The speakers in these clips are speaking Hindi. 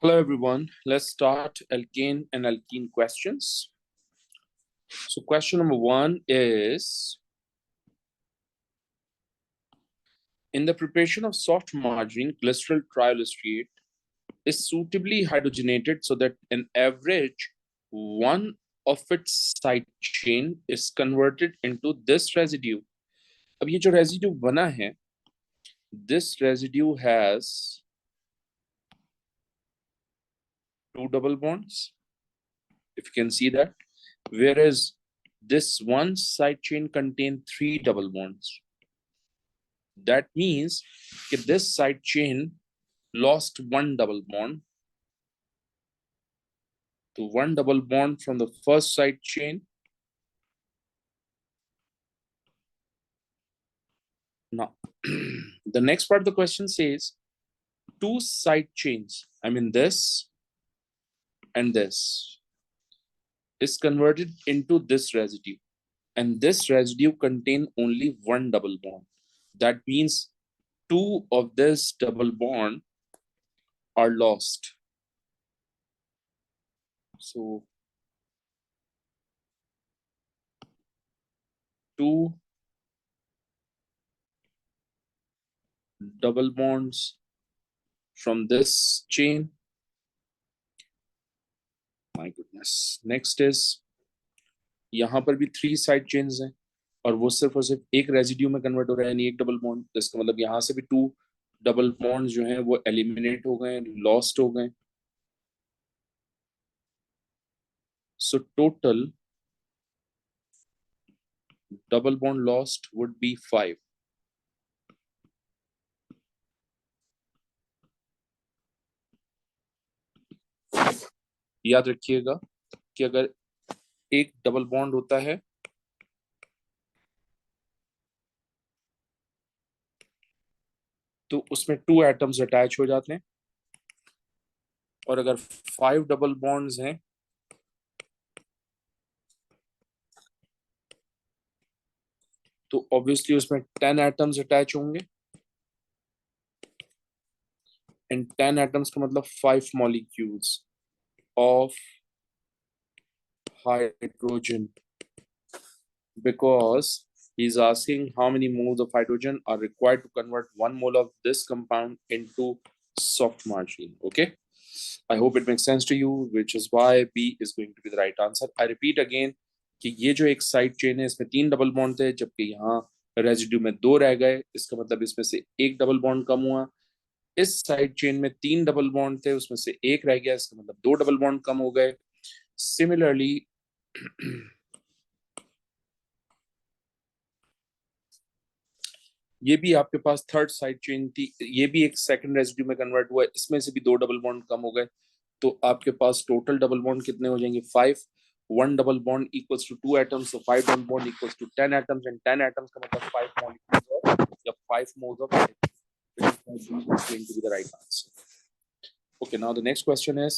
Hello everyone, let's start alkane and alkene questions. So question number 1 is, in the preparation of soft margarine, glycerol trioleucite is suitably hydrogenated so that an average one of its side chain is converted into this residue. अब ये जो residue बना है, this residue has 2 double bonds, if you can see that, whereas this one side chain contains 3 double bonds. That means that this side chain lost one double bond. So one double bond from the first side chain. Now, the next part of the question says two side chains, I mean this and this, is converted into this residue. And this residue contain only one double bond. That means two of this double bond are lost. So two double bonds from this chain. My goodness. Next is, यहाँ पर भी 3 साइड चेन्स हैं और वो सिर्फ और सिर्फ एक रेजिड्यू में कन्वर्ट हो रहा है, यानी एक डबल बॉन्ड। तो इसका मतलब यहाँ से भी 2 डबल बॉन्ड जो हैं वो एलिमिनेट हो गए, लॉस्ट हो गए। So total double bond lost would be 5। याद रखिएगा कि अगर एक डबल बॉन्ड होता है तो उसमें 2 एटम्स अटैच हो जाते हैं, और अगर 5 डबल बॉन्ड्स हैं तो ऑब्वियसली उसमें 10 एटम्स अटैच होंगे, एंड 10 एटम्स का मतलब 5 molecules of hydrogen, because he's asking how many moles of hydrogen are required to convert 1 mole of this compound into soft margarine. Okay, I hope it makes sense to you, which is why B is going to be the right answer. I repeat again कि ये जो एक साइड चेन है इसमें 3 डबल बॉन्ड थे, जबकि यहाँ रेजिड्यू में 2 रह गए। इसका मतलब इसमें से एक डबल बॉन्ड कम हुआ। इस साइड चेन में 3 डबल बॉन्ड थे, उसमें से एक रह गया, इसका मतलब 2 डबल बॉन्ड कम हो गए। सिमिलरली ये भी आपके पास थर्ड साइड चेन थी, ये भी एक सेकंड रेसिड्यू में कन्वर्ट हुआ है, इसमें से भी 2 डबल बॉन्ड कम हो गए। तो आपके पास टोटल डबल बॉन्ड कितने हो जाएंगे? 5। 1 double bond equals to 2 atoms, so 5 double bond equals to 10 atoms, and 10 atoms का मतलब 5 मॉलिक्यूल्स ऑफ या 5 moles of hydrogen is going to be the right answer. Okay, now the next question is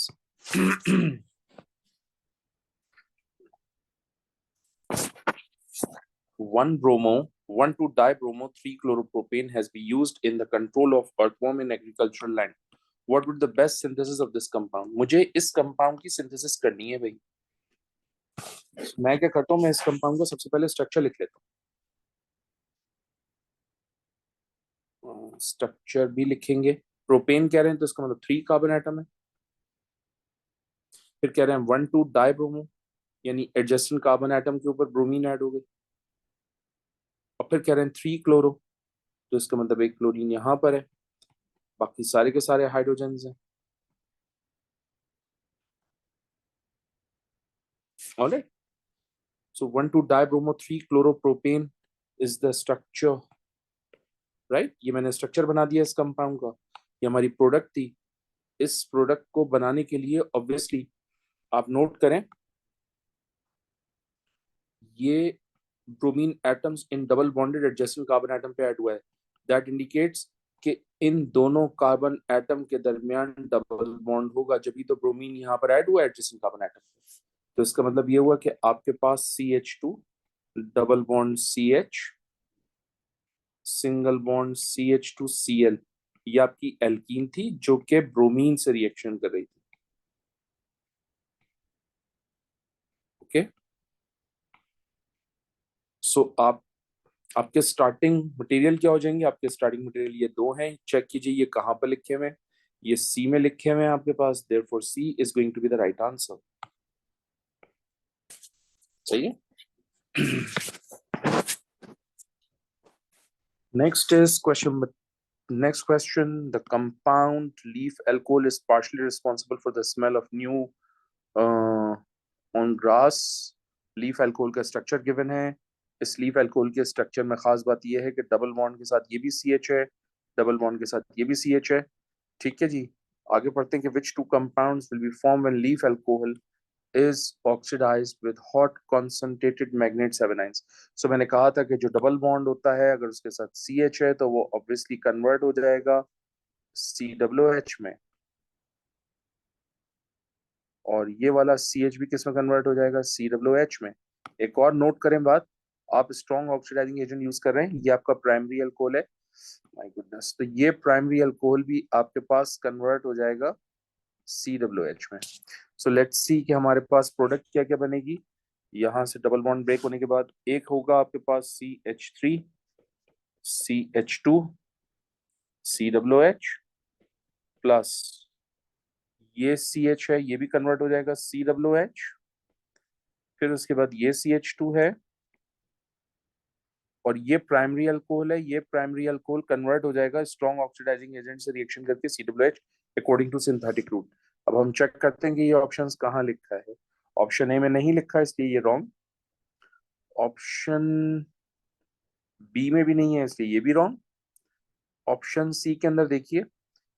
one bromo 1,2-dibromo 3-chloropropane has been used in the control of earthworm in agricultural land. What would the best synthesis of this compound? मुझे इस कंपाउंड की सिंथेसिस करनी है भाई। मैं क्या करता हूँ, मैं इस कंपाउंड का सबसे पहले स्ट्रक्चर लिख लेता हूँ। स्ट्रक्चर भी लिखेंगे। प्रोपेन कह रहे हैं तो इसका मतलब 3 कार्बन एटम है। फिर कह रहे हैं 1,2-डाइब्रोमो, यानी एडजेसेंट कार्बन एटम के ऊपर ब्रोमीन ऐड हो गई। और फिर कह रहे हैं 3 क्लोरो, तो इसका मतलब एक क्लोरीन यहाँ पर है, बाकी सारे के सारे हाइड्रोजन्स हैं। Alright, so 1,2-dibromo 3-chloropropane is the structure, right? ये मैंने स्ट्रक्चर बना दिया इस कंपाउंड का। ये हमारी प्रोडक्ट थी। इस प्रोडक्ट को बनाने के लिए ऑब्वियसली आप नोट करें, ये bromine atoms in double bonded adjacent carbon atom पे ऐड हुआ है। दैट इंडिकेट्स कि इन दोनों कार्बन एटम के दरमियान डबल बॉन्ड होगा, जब तो ब्रोमीन यहाँ पर ऐड हुआ है एडजेसेंट कार्बन एटम। तो इसका मतलब ये हुआ कि आपके पास CH2 double bond CH, single bond CH2Cl, ये आपकी एल्कीन थी जो कि ब्रोमीन से रिएक्शन कर रही थी। ओके, सो आपके स्टार्टिंग मटेरियल क्या हो जाएंगे? आपके स्टार्टिंग मटेरियल ये दो हैं, चेक कीजिए ये कहाँ पर लिखे हुए हैं। ये सी में लिखे हुए हैं आपके पास, therefore C is going to be the right answer. सही है। Next is question Next question, the compound leaf alcohol is partially responsible for the smell of new uh, on grass. Leaf alcohol का स्ट्रक्चर गिवन है। इस लीफ अल्कोहल के स्ट्रक्चर में खास बात यह है कि डबल बॉन्ड के साथ ये भी सी एच है, डबल बॉन्ड के साथ ये भी सी एच है। ठीक है जी, आगे पढ़ते हैं कि which two compounds will be form when leaf alcohol is oxidized with hot concentrated magnet 7 ions. So मैंने कहा था कि जो डबल बॉन्ड होता है अगर उसके साथ CH है तो वो ऑब्वियसली कन्वर्ट हो जाएगा COOH में, और ये वाला CH भी किस में कन्वर्ट हो जाएगा? COOH में। एक और नोट करें बात, आप स्ट्रॉन्ग ऑक्सीडाइजिंग एजेंट यूज कर रहे हैं, ये आपका प्राइमरी अल्कोहल है। माय गुडनेस, तो ये प्राइमरी अल्कोहल भी आपके पास कन्वर्ट हो जाएगा COOH में। सो लेट्स सी कि हमारे पास प्रोडक्ट क्या क्या बनेगी। यहां से डबल बॉन्ड ब्रेक होने के बाद एक होगा आपके पास CH3 CH2 COOH प्लस ये CH है, ये भी कन्वर्ट हो जाएगा COOH। फिर उसके बाद ये CH2 है और ये प्राइमरी अल्कोहल है, ये प्राइमरी अल्कोहल कन्वर्ट हो जाएगा स्ट्रॉन्ग ऑक्सीडाइजिंग एजेंट से रिएक्शन करके COOH according to synthetic route. अब हम चेक करते हैं कि ये ऑप्शंस कहाँ लिखा है। ऑप्शन ए में नहीं लिखा है इसलिए ये रॉन्ग, ऑप्शन बी में भी नहीं है इसलिए ये भी रॉन्ग, ऑप्शन सी के अंदर देखिए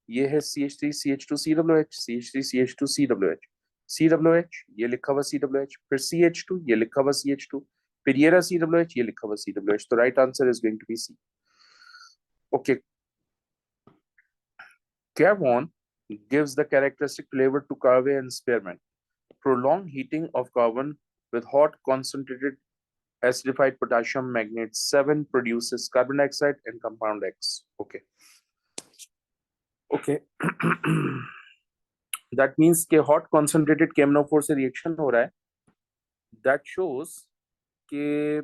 ये है CH3 CH2 COOH, CH3 CH2 COOH, COOH ये लिखा हुआ COOH, फिर CH2 ये लिखा हुआ CH2, फिर ये रहा COOH ये लिखा हुआ COOH। तो right answer is going to be C. Okay, Cavon gives the characteristic flavor to kava and spearmint. Prolonged heating of carbon with hot concentrated acidified potassium magnate 7 produces carbon dioxide and compound X. Okay. Okay. That means कि hot concentrated KMnO4 से reaction हो रहा है. That shows कि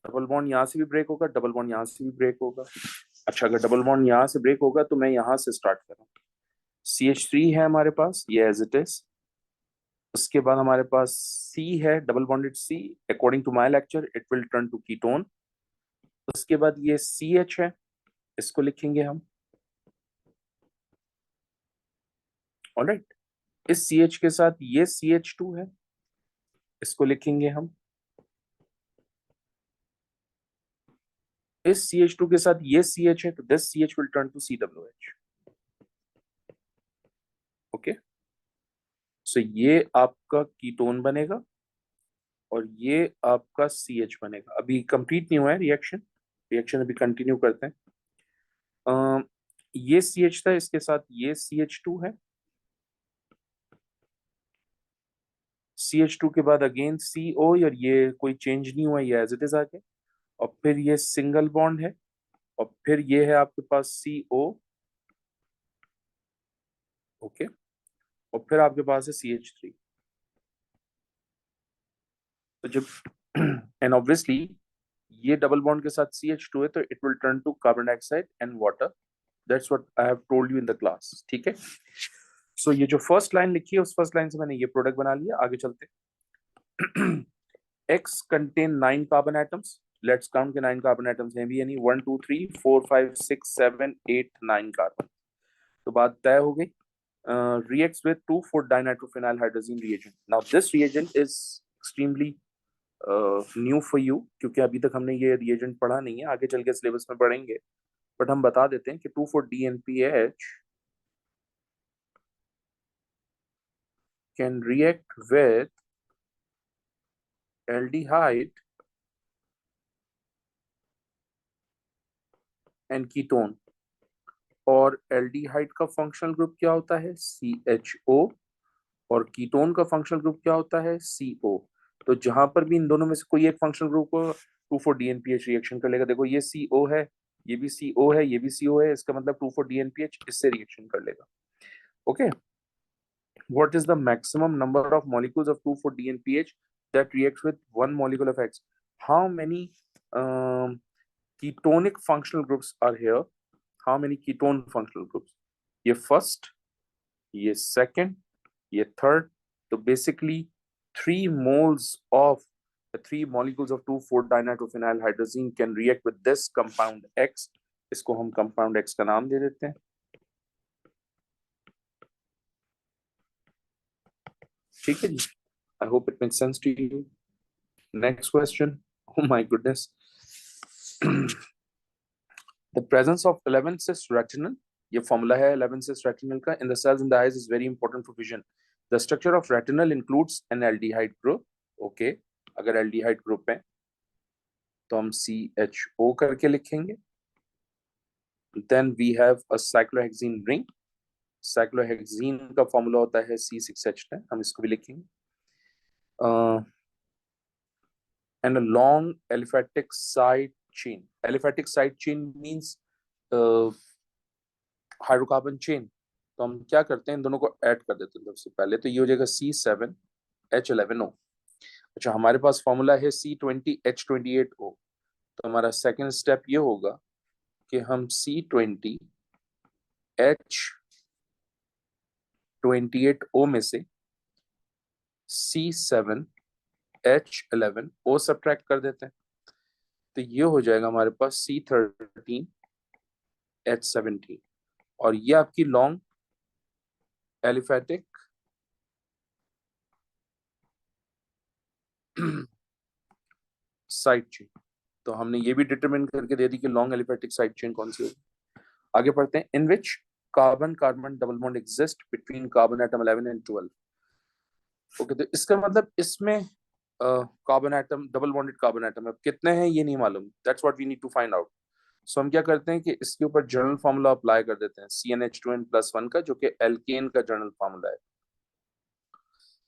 डबल बॉन्ड यहाँ से भी ब्रेक होगा, डबल बॉन्ड यहाँ से भी ब्रेक होगा। अच्छा, अगर डबल बॉन्ड यहाँ से ब्रेक होगा तो मैं यहाँ से स्टार्ट करूँ। CH3 है हमारे पास, ये एज इट इज। उसके बाद हमारे पास C है, double bonded C, according to my lecture it will turn to ketone. उसके बाद ये CH है, इसको लिखेंगे हम। ऑलराइट, इस CH के साथ ये CH2 है, इसको लिखेंगे हम। इस CH2 के साथ ये CH है तो this CH will turn to COOH। Okay, so ये आपका कीटोन बनेगा और ये आपका CH बनेगा। अभी कंप्लीट नहीं हुआ है रिएक्शन, रिएक्शन अभी कंटिन्यू करते हैं। ये CH था, इसके साथ ये CH2 है, CH2 के बाद अगेन CO, और ये कोई चेंज नहीं हुआ, ये एज इट इज आ गया। और फिर ये सिंगल बॉन्ड है और फिर ये है आपके पास CO। ओके, और फिर आपके पास है CH3। तो जब एंड ऑब्वियसली ये डबल बॉन्ड के साथ CH2 है तो it will turn to carbon dioxide and water. That's what I have told you in the class. ठीक है, सो ये जो फर्स्ट लाइन लिखी है उस फर्स्ट लाइन से मैंने ये प्रोडक्ट बना लिया। आगे चलते X contain 9 carbon atoms. Let's count the 9 carbon atoms हैं भी, यानी 1 2 3 4 5 6 7 8 9 कार्बन। तो बात तय हो गई। Reacts with 2,4 dinitrophenyl hydrazine reagent. Now this reagent is extremely new for you, क्योंकि अभी तक हमने ये रिएजेंट पढ़ा नहीं है, आगे चल के सिलेबस में पढ़ेंगे, बट हम बता देते हैं कि 2,4-DNPH can react with aldehyde and ketone। और एल्डिहाइड का फंक्शनल ग्रुप क्या होता है? CHO। और कीटोन का फंक्शनल ग्रुप क्या होता है? CO। तो जहां पर भी इन दोनों में से कोई एक फंक्शनल ग्रुप को 2,4-DNPH रिएक्शन कर लेगा। देखो ये CO है, ये भी CO है, ये भी CO है, इसका मतलब 2,4-DNPH इससे रिएक्शन कर लेगा. Okay. What is the maximum number of molecules of 2,4-DNPH that reacts with one molecule of X? How many ketonic functional groups are here? How many ketone functional groups? ये first, ये second, ये third. So basically 3 moles of the 3 molecules of 2,4-dinitrophenyl hydrazine can react with this compound X. इसको हम compound X का नाम दे देते हैं. ठीक है जी. I hope it makes sense to you. Next question. Oh my goodness. The presence of 11 cis retinal, ये formula है 11 cis retinal का, in the cells in the eyes is very important for vision. The structure of retinal includes an aldehyde group. Okay, अगर aldehyde group है तो हम CHO करके लिखेंगे. Then we have a cyclohexene ring. Cyclohexene का formula होता है C6H10, हम इसको भी लिखेंगे. And a long aliphatic side chain. Aliphatic side chain means hydrocarbon chain. तो हम क्या करते हैं, इन दोनों को ऐड कर देते हैं सबसे पहले. तो ये हो जाएगा C7H11O. अच्छा, हमारे पास फॉर्मूला है C20H28O. तो हमारा सेकेंड स्टेप ये होगा कि हम C20H28O में से C7H11O सब्ट्रैक्ट कर देते हैं. तो ये हो जाएगा हमारे पास C13H17. और ये आपकी लॉन्ग एलिफेटिक साइड चेन. तो हमने ये भी डिटरमिन करके दे दी कि लॉन्ग एलिफेटिक साइड चेन कौन सी होगी. आगे पढ़ते हैं. In which carbon carbon double bond exist between carbon atom 11 and 12. Okay, तो इसका मतलब इसमें carbon atom, double bonded carbon atom अब कितने हैं ये नहीं मालूम. That's what we need to find out. So हम क्या करते हैं कि इसके ऊपर जनरल फार्मूला अप्लाई कर देते हैं CnH2n+1 का, जो कि एल्केन का जनरल फार्मूला है.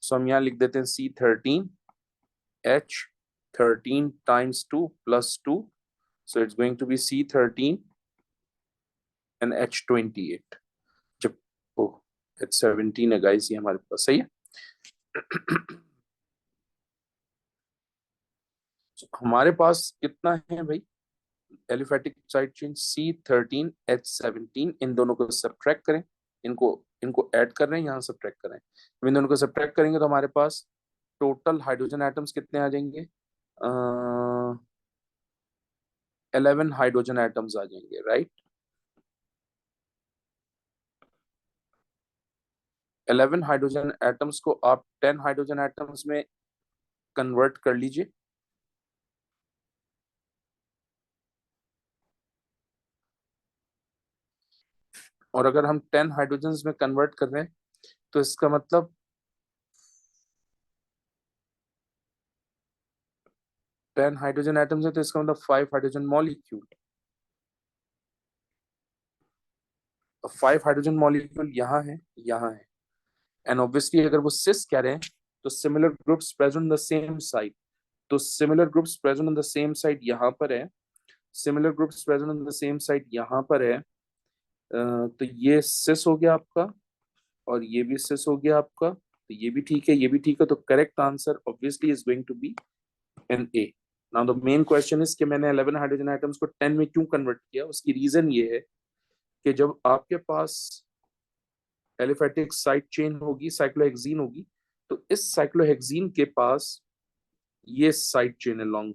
सो हम यहाँ लिख देते हैं C13H13 times 2 plus 2. So it's going to be C13 and H28. जब H17 है गाइस, ये हमारे पास सही है. So, हमारे पास कितना है भाई एलिफेटिक साइड चेन C13H17. इन दोनों को सब्ट्रैक्ट करें, इनको ऐड कर रहे हैं, यहाँ सब्ट्रैक्ट करें. इन दोनों को सब्ट्रैक्ट करेंगे तो हमारे पास टोटल हाइड्रोजन एटम्स कितने आ जाएंगे. 11 हाइड्रोजन एटम्स आ जाएंगे, राइट. 11 हाइड्रोजन एटम्स को आप 10 हाइड्रोजन एटम्स में कन्वर्ट कर लीजिए. और अगर हम 10 हाइड्रोजन में कन्वर्ट कर रहे हैं तो इसका मतलब 10 हाइड्रोजन एटम्स है, तो इसका मतलब 5 हाइड्रोजन मॉलिक्यूल. 5 हाइड्रोजन मॉलिक्यूल यहाँ है, यहाँ है. एंड ऑब्वियसली अगर वो सिस कह रहे हैं तो similar groups present on the same side. तो similar groups present on the same side यहाँ पर है, similar groups present on the same side यहाँ पर है. तो ये सिस हो गया आपका, और ये भी सिस हो गया आपका. तो ये भी ठीक है, ये भी ठीक है. तो correct answer obviously is going to be an A. Now the main question is कि मैंने 11 हाइड्रोजन आइटम्स को 10 में क्यों कन्वर्ट किया. उसकी रीजन ये है कि जब आपके पास एलिफेटिक साइड चेन होगी, साइक्लोहेक्सीन होगी, तो इस साइक्लोहेक्सीन के पास ये साइड चेन है लॉन्ग,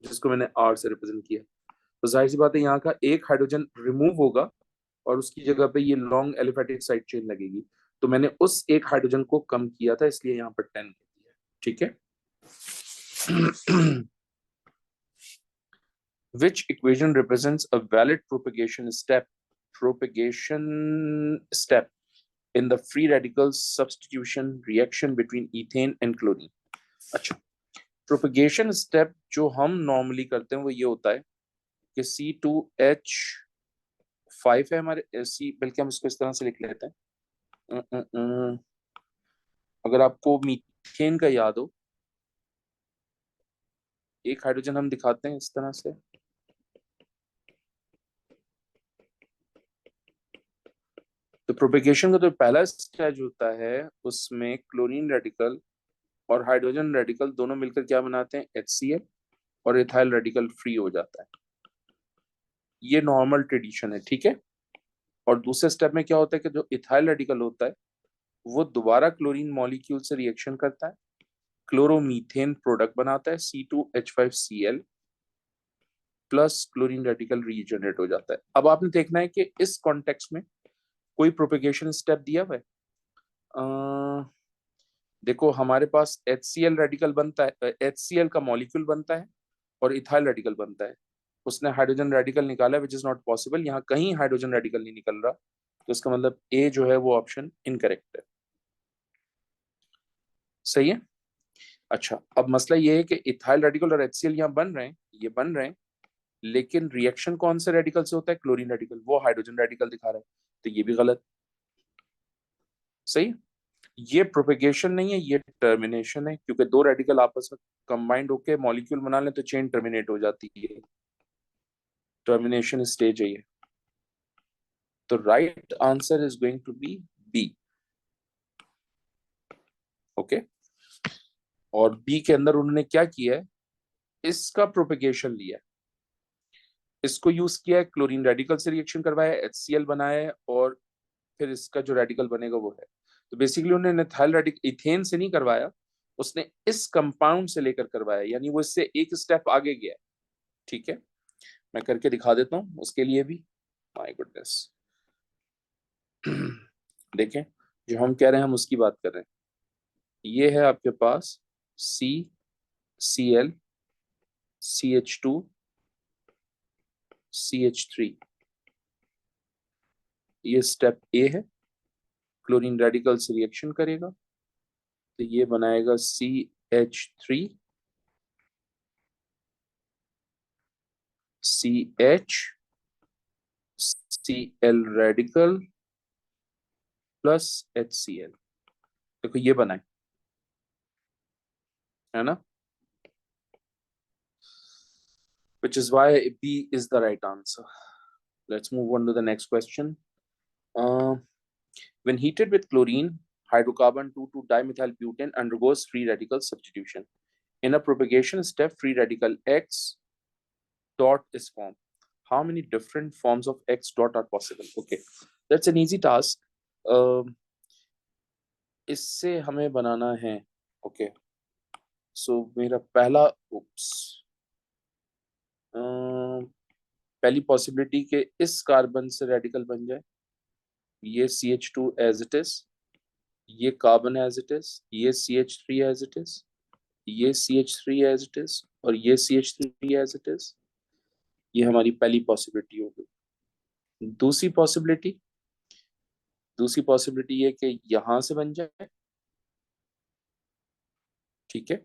जिसको मैंने आर से रिप्रेजेंट किया. तो जाहिर सी बात है यहाँ का एक हाइड्रोजन रिमूव होगा और उसकी जगह पे ये लॉन्ग एलिफेटिक साइड चेन लगेगी. तो मैंने उस एक हाइड्रोजन को कम किया था, इसलिए यहाँ पर 10 दिया. ठीक है. Which equation represents a valid propagation step in the free radical substitution reaction between ethane and chlorine. अच्छा, प्रोपेगेशन स्टेप जो हम नॉर्मली करते हैं वो ये होता है कि C2H5 है हमारे C, बल्कि हम इसको इस तरह से लिख लेते हैं. अगर आपको मीथेन का याद हो, एक हाइड्रोजन हम दिखाते हैं इस तरह से. तो प्रोपेगेशन का जो पहला स्टेज होता है उसमें क्लोरीन रेडिकल और हाइड्रोजन रेडिकल दोनों मिलकर क्या बनाते हैं, HCl, और इथाइल रेडिकल फ्री हो जाता है। ये नॉर्मल ट्रेडिशन है, ठीक है। और दूसरे स्टेप में क्या होता है कि जो इथाइल रेडिकल होता है वो दोबारा क्लोरीन मॉलिक्यूल से रिएक्शन करता है, क्लोरोमीथेन प्रोडक्ट बनाता है C2H5Cl plus chlorine radical regenerate हो जाता है। अब आपने देखना है कि इस कॉन्टेक्स्ट में कोई प्रोपेगेशन स्टेप दिया हुआ है। देखो हमारे पास HCl रेडिकल बनता है, HCl का मॉलिक्यूल बनता है और इथाइल रेडिकल बनता है। उसने हाइड्रोजन रेडिकल निकाला, विच इज नॉट पॉसिबल, यहाँ कहीं हाइड्रोजन रेडिकल नहीं निकल रहा, तो इसका मतलब ए जो है वो ऑप्शन इनकरेक्ट है। सही है। अच्छा, अब मसला ये है कि इथाइल रेडिकल और HCl यहाँ बन रहे हैं, ये बन रहे हैं, लेकिन रिएक्शन कौन से रेडिकल से होता है, क्लोरीन रेडिकल, वो हाइड्रोजन रेडिकल दिखा रहा है, तो ये भी गलत। सही। ये प्रोपेगेशन नहीं है, ये टर्मिनेशन है, क्योंकि दो रेडिकल आपस में कंबाइंड होके मॉलिक्यूल बना ले तो चेन टर्मिनेट हो जाती है, टर्मिनेशन स्टेज है ये। तो right answer is going to be B. Okay. और बी के अंदर उन्होंने क्या किया है, इसका प्रोपेगेशन लिया है, इसको यूज किया है, क्लोरीन रेडिकल से रिएक्शन करवाया है, HCl बनाया है, और फिर इसका जो रेडिकल बनेगा वो है। तो बेसिकली उन्होंने इथाइल रेडिकल इथेन से नहीं करवाया, उसने इस कंपाउंड से लेकर करवाया, यानी वो इससे एक स्टेप आगे गया है। ठीक है, मैं करके दिखा देता हूँ उसके लिए भी। My goodness. देखें, जो हम कह रहे हैं हम उसकी बात कर रहे हैं। ये है आपके पास CCl CH2 CH3, ये स्टेप ए है, क्लोरीन रेडिकल से रिएक्शन करेगा तो ये बनाएगा CH3 CH Cl radical plus HCl। देखो ये बना है ना, which is why B is the right answer. Let's move on to the next question. Uh, when heated with chlorine, hydrocarbon 2,2-dimethyl-butane undergoes free radical substitution. In a propagation step, free radical X dot is formed. How many different forms of X dot are possible? Okay, that's an easy task. इससे हमें बनाना है, ओके, सो मेरा पहला, उप्स, पहली पॉसिबिलिटी के इस कार्बन से रेडिकल बन जाए, ये CH2 एज इट इज, ये कार्बन एज इट इज, ये CH3 एज इट इज, ये CH3 एज इट इज, और ये CH3 एज इट इज। ये हमारी पहली पॉसिबिलिटी हो गई। दूसरी पॉसिबिलिटी ये कि यहां से बन जाए, ठीक है।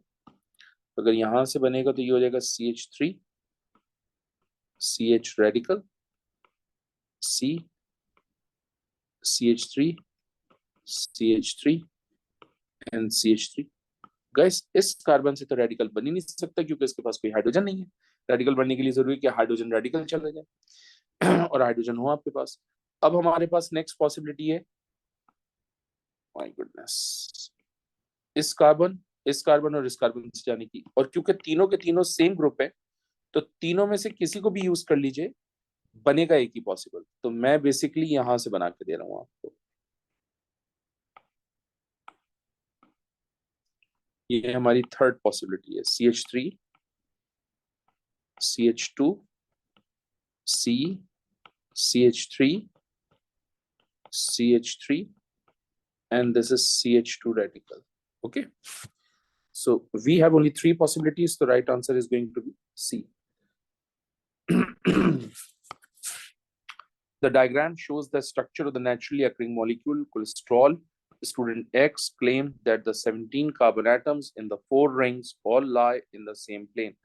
अगर यहां से बनेगा तो ये हो जाएगा CH3 CH radical C CH3 CH3 and CH3। Gas इस कार्बन से तो रेडिकल बन ही नहीं सकता, क्योंकि इसके पास कोई हाइड्रोजन नहीं है। रेडिकल बनने के लिए जरूरी है कि हाइड्रोजन रेडिकल चला जाए और हाइड्रोजन हो आपके पास। अब हमारे पास नेक्स्ट पॉसिबिलिटी है, माय गुडनेस, इस कार्बन और इस कार्बन से जाने की, और क्योंकि तीनों के तीनों सेम ग्रुप है तो तीनों में से किसी को भी यूज कर लीजिए, बनेगा एक ही पॉसिबल। तो मैं बेसिकली यहां से बना के दे रहा हूं आपको। ये हमारी थर्ड पॉसिबिलिटी है, CH3 CH2 C CH3 CH3 and this is CH2 radical. Okay, so we have only three possibilities. The right answer is going to be C. The diagram shows the structure of the naturally occurring molecule cholesterol. Student X claimed that the 17 carbon atoms in the 4 rings all lie in the same plane.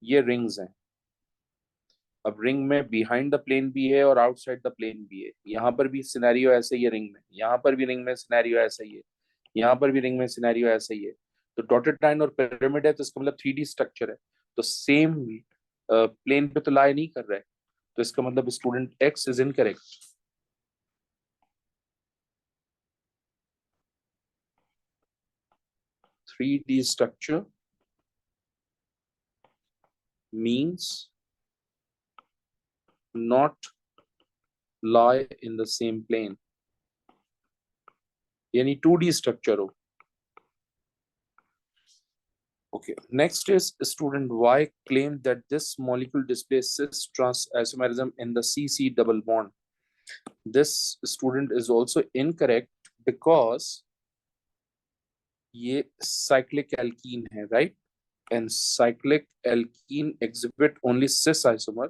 ये rings हैं। अब रिंग में बिहाइंड द प्लेन भी है और आउटसाइड द प्लेन भी है। यहाँ पर भी सिनेरियो ऐसे ही है रिंग में, यहाँ पर भी रिंग में सिनेरियो ऐसा ही है, यहाँ पर भी रिंग में सिनेरियो ऐसा ही है। तो डॉटेड लाइन और पिरामिड है तो इसका मतलब 3D स्ट्रक्चर है, तो सेम प्लेन पे तो लाई नहीं कर रहा है, तो इसका मतलब student x is incorrect. 3D structure means not lie in the same plane, यानी 2D structure हो. Okay, next is student Y claimed that this molecule displays cis trans isomerism in the CC double bond. This student is also incorrect because ये cyclic alkene है, right? And cyclic alkene exhibit only cis isomer.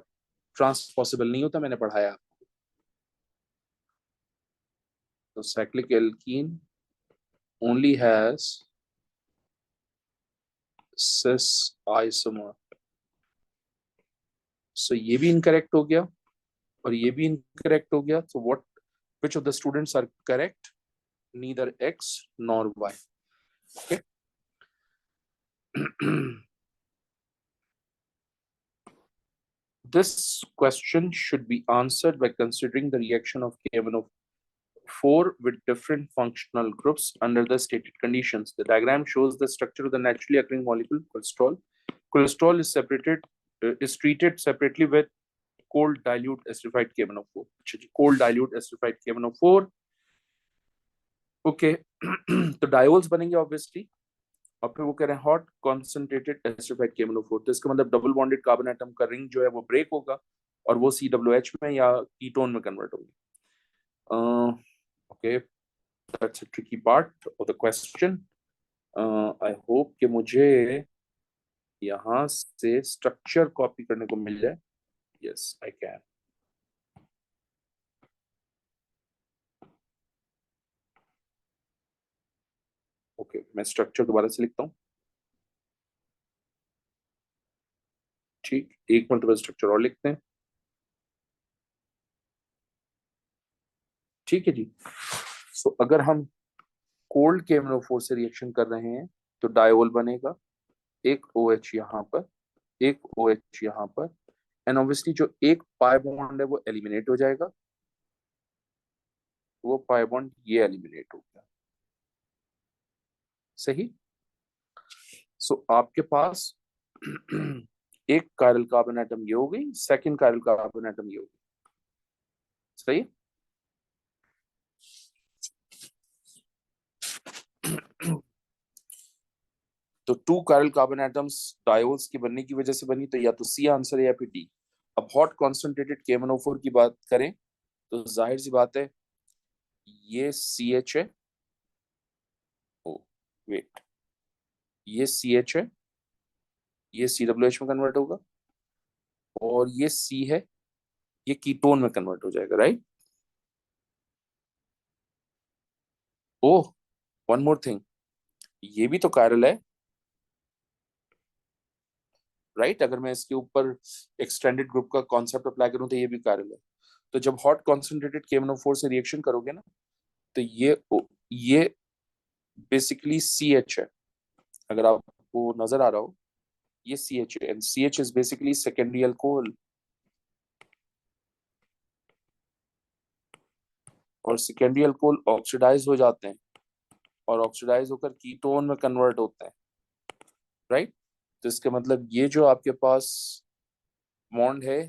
Trans possible नहीं होता, मैंने पढ़ाया. So cyclic alkene only has cis isomer. So ये भी incorrect हो गया और ये भी incorrect हो गया. So which of the students are correct? Neither X nor Y. Okay. This question should be answered by considering the reaction of KMnO4 with different functional groups under the stated conditions. The diagram shows the structure of the naturally occurring molecule cholesterol. Cholesterol is treated separately with cold dilute esterified KMnO4. Cold dilute esterified KMnO4. Okay. तो डायोल्स बनेंगे ऑब्वियसली, और फिर वो कह रहे हैं हॉट कॉन्सेंट्रेटेड एस्टरिफाइड KMnO4. तो इसका मतलब डबल बॉन्डेड कार्बन एटम का रिंग जो है वो ब्रेक होगा और वो COOH में या कीटोन में कन्वर्ट होगी. Okay, that's a tricky part of the question. I hope कि मुझे यहाँ से स्ट्रक्चर कॉपी करने को मिल जाए. Yes, I can. ओके, मैं स्ट्रक्चर दोबारा से लिखता हूँ. ठीक, एक मल्टीपल स्ट्रक्चर और लिखते हैं. ठीक है जी. सो अगर हम कोल्ड KMnO4 से रिएक्शन कर रहे हैं तो डायोल बनेगा, एक OH यहाँ पर, एक OH यहाँ पर, एंड ऑब्वियसली जो एक पाई बॉन्ड है वो एलिमिनेट हो जाएगा. वो पाई बॉन्ड ये एलिमिनेट हो गया. सही. सो आपके पास एक कायरल कार्बन एटम ये हो गई, सेकंड कायरल कार्बन एटम ये हो गई. सही. तो 2 कायरल कार्बन एटम्स डायोल्स के बनने की वजह से बनी, तो या तो सी आंसर है या फिर डी. अब हॉट कॉन्सेंट्रेटेड KMnO4 की बात करें तो जाहिर सी बात है ये CH है. ओ वेट, ये CH है, ये COOH में कन्वर्ट होगा, और ये C है, ये कीटोन में कन्वर्ट हो जाएगा. राइट. ओह, वन मोर थिंग, ये भी तो कायरल है. राइट. अगर मैं इसके ऊपर एक्सटेंडेड ग्रुप का कॉन्सेप्ट अप्लाई करूं तो ये भी कायरल है. तो जब हॉट कॉन्सेंट्रेटेड KMnO4 से रिएक्शन करोगे ना, तो ये बेसिकली CH है. अगर आपको नजर आ रहा हो, ये CH है, and CH is basically secondary alcohol. और सेकेंडरी अल्कोहल ऑक्सीडाइज हो जाते हैं और ऑक्सीडाइज होकर कीटोन में कन्वर्ट होते हैं. राइट. तो इसका मतलब ये जो आपके पास बॉन्ड है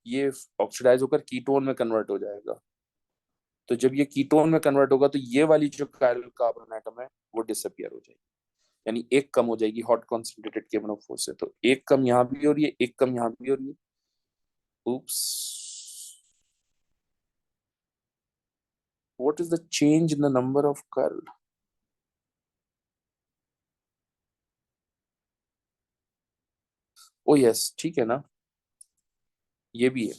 ये ऑक्सीडाइज होकर कीटोन में कन्वर्ट हो जाएगा. तो जब ये कीटोन में कन्वर्ट होगा तो ये वाली जो कायरल कार्बन एटम है वो डिसअपियर हो जाएगी, यानी एक कम हो जाएगी हॉट कॉन्सेंट्रेटेड KMnO4 से. तो एक कम यहाँ भी हो रही है, एक कम यहाँ भी हो रही है. oops, what is the change in the number of chiral? oh yes, ठीक है ना, ये भी है.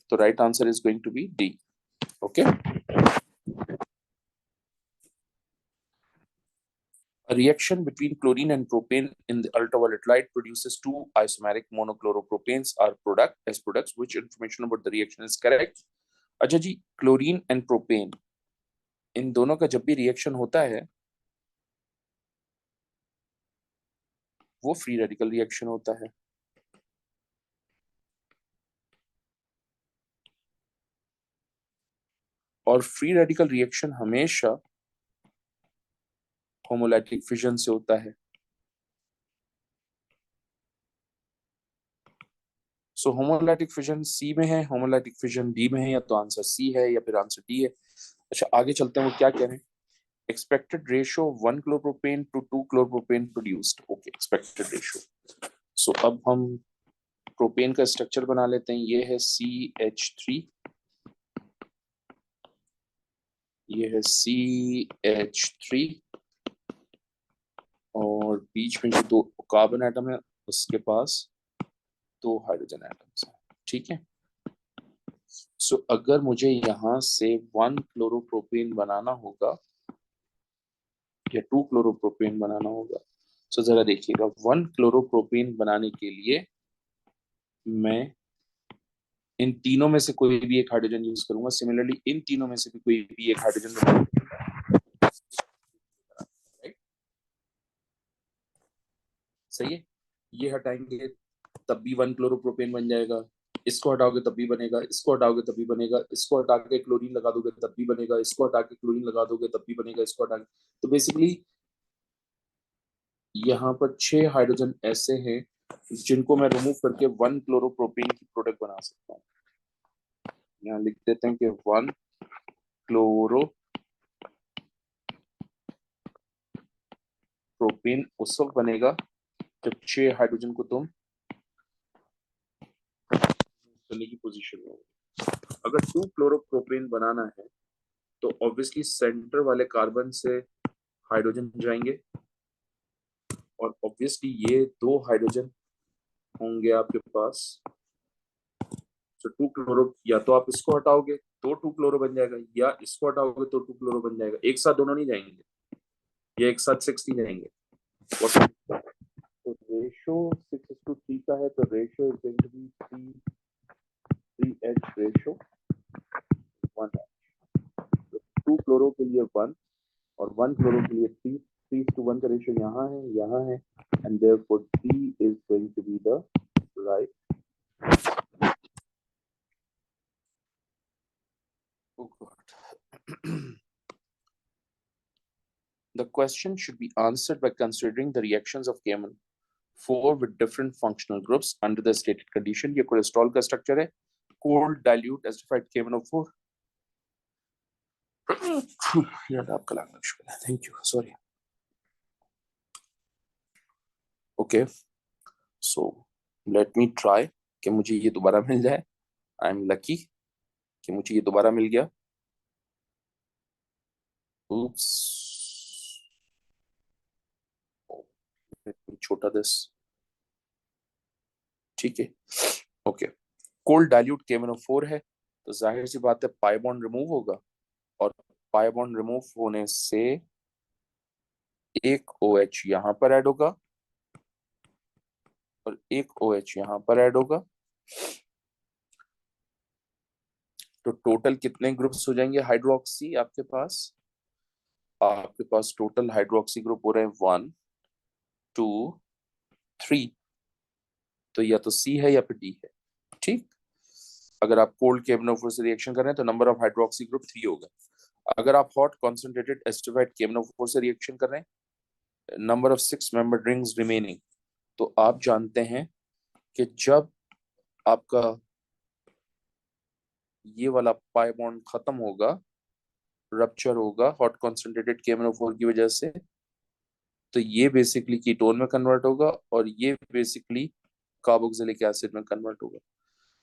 तो right answer is going to be D. Okay. A reaction between chlorine and propane in the ultraviolet light produces two isomeric monochloropropane as products. Which information about the reaction is correct? अच्छा जी, क्लोरीन एंड प्रोपेन इन दोनों का जब भी रिएक्शन होता है वो फ्री रेडिकल रिएक्शन होता है. और फ्री रेडिकल रिएक्शन हमेशा होमोलाइटिक फिजन से होता है. सो होमोलाइटिक फिजन सी में है, होमोलाइटिक फिजन डी में है, या तो आंसर सी है या फिर आंसर डी है। अच्छा आगे चलते हैं, वो क्या कह रहे हैं। Expected ratio 1 chloropropane to 2 chloropropane produced. Okay, expected ratio. So अब हम प्रोपेन का स्ट्रक्चर बना लेते हैं। ये है CH3, ये है CH3, और बीच में जो दो कार्बन एटम है उसके पास दो हाइड्रोजन एटम्स हैं। ठीक है। सो अगर मुझे यहां से 1 क्लोरोप्रोपेन बनाना होगा या 2 क्लोरोप्रोपेन बनाना होगा, सो जरा देखिएगा, 1 क्लोरोप्रोपेन बनाने के लिए मैं इन तीनों में से कोई भी एक हाइड्रोजन यूज करूंगा। सिमिलरली इन तीनों में से भी कोई भी एक हाइड्रोजन बनाऊंगा। राइट, सही है। ये हटाएंगे तब भी 1 क्लोरोप्रोपेन बन जाएगा, इसको हटाओगे तब भी बनेगा, इसको हटाओगे तब भी बनेगा, इसको हटा के क्लोरीन लगा दोगे तब भी बनेगा, इसको हटा के क्लोरीन लगा दोगे तब भी बनेगा, इसको हटा के। तो बेसिकली यहाँ पर 6 हाइड्रोजन ऐसे हैं जिनको मैं रिमूव करके 1 क्लोरोप्रोपेन की प्रोडक्ट बना सकता हूँ। यहाँ लिख देते हैं कि 1 क्लोरोप्रोपेन उस वक्त बनेगा जब 6 हाइड्रोजन को तुम करने की पोजीशन में हो। अगर 2 क्लोरोप्रोपेन बनाना है तो ऑब्वियसली सेंटर वाले कार्बन से हाइड्रोजन जाएंगे, और ऑब्वियसली ये दो हाइड्रोजन होंगे आपके पास। तो 2 क्लोरो, या तो आप इसको हटाओगे तो 2 क्लोरो बन जाएगा, या इसको हटाओगे तो 2 क्लोरो बन जाएगा। एक साथ दोनों नहीं जाएंगे, या एक साथ 6 नहीं जाएंगे। तो रेशो 6:3 का है, तो ratio is going to be 3H ratio 1H। तो 2 क्लोरो के लिए 1 और 1 क्लोरो के लिए 3:1 का रेशो यहाँ है, यहाँ है, and therefore 3 is going to be the right. Oh God. The question should be answered by considering the reactions of KMN4 with different functional groups under the stated condition. ये कोलेस्ट्रॉल का स्ट्रक्चर है, cold dilute acidified KMNO4. याद आपका लगना मुश्किल है, thank you, sorry. Okay, so let me try कि मुझे ये दोबारा मिल जाए। आई एम लकी कि मुझे ये दोबारा मिल गया। Oops. Let me छोटा दिस। ठीक है, ओके। कोल्ड डाइल्यूट KMNO4 है, तो जाहिर सी बात है पाई बॉन्ड रिमूव होगा, और पाई बॉन्ड रिमूव होने से एक OH यहां पर ऐड होगा और एक OH यहां पर ऐड होगा। तो टोटल कितने ग्रुप्स हो जाएंगे हाइड्रोक्सी आपके पास? आपके पास टोटल हाइड्रोक्सी ग्रुप हो रहे हैं 1 2 3। तो या तो सी है या फिर डी है। ठीक, अगर आप कोल्ड KMNO4 से रिएक्शन कर रहे हैं तो नंबर ऑफ हाइड्रोक्सी ग्रुप 3 होगा। अगर आप हॉट कॉन्सेंट्रेटेड एस्टिफाइड KMNO4 से रिएक्शन कर रहे हैं, number of 6 membered rings remaining. तो आप जानते हैं कि जब आपका ये वाला पाई बॉन्ड खत्म होगा, रप्चर होगा हॉट कॉन्सेंट्रेटेड KMNO4 की वजह से, तो ये बेसिकली कीटोन में कन्वर्ट होगा और ये बेसिकली कार्बोक्सिलिक एसिड में कन्वर्ट होगा।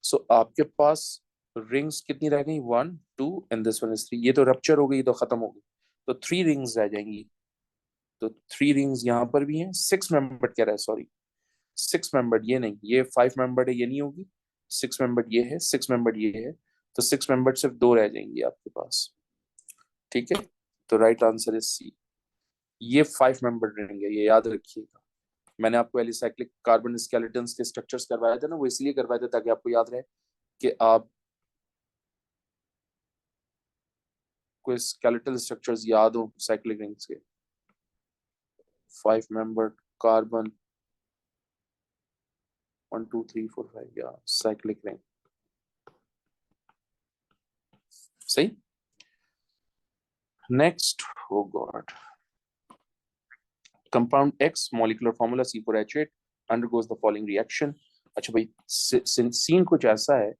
सो आपके पास रिंग्स कितनी रह गई? 1 2 एंड दिस वन इज 3। ये तो रप्चर हो गई, तो खत्म हो गई, तो 3 रिंग्स रह जाएंगी। तो 3 रिंग्स यहाँ पर भी हैं। 6 मेंबर्ड कह रहा है, सॉरी 6 मेंबर्ड ये नहीं, ये 5 मेंबर्ड है, ये नहीं होगी। 6 मेंबर्ड ये है, 6 मेंबर्ड ये है, तो 6 मेंबर्ड सिर्फ 2 रह जाएंगी आपके पास। ठीक है, तो राइट आंसर इज सी। ये 5 मेंबर्ड रिंग है, ये याद रखिएगा। मैंने आपको एलिसाइक्लिक कार्बन स्केलेटन्स के स्ट्रक्चर्स करवाए थे ना, वो इसलिए करवाए थे ताकि आपको याद रहे कि आप कोई स्केलेटल स्ट्रक्चर्स याद हो साइक्लिक रिंग्स के। 5 मेंबर्ड कार्बन 1 2 3 4 5 या साइक्लिक रिंग, सही। Next, oh god, compound X molecular formula C4H8 undergoes the following reaction. अच्छा भाई, सीन कुछ ऐसा है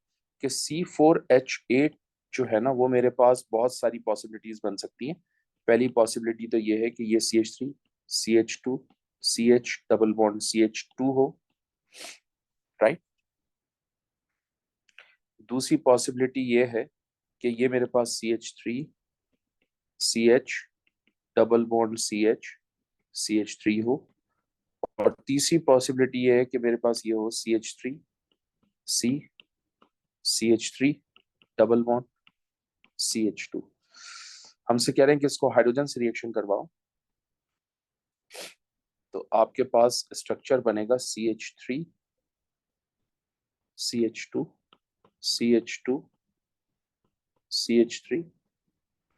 कि C4H8 जो है ना, वो मेरे पास बहुत सारी पॉसिबिलिटीज बन सकती हैं। पहली पॉसिबिलिटी तो ये है कि ये CH3 CH2 CH double bond CH2 हो, राइट। दूसरी पॉसिबिलिटी ये है कि ये मेरे पास CH3 CH double bond CH3 हो। और तीसरी पॉसिबिलिटी ये है कि मेरे पास ये हो CH3C CH3 double bond CH2। हमसे कह रहे हैं कि इसको हाइड्रोजन से रिएक्शन करवाओ, तो आपके पास स्ट्रक्चर बनेगा CH3 CH2 CH2 CH3।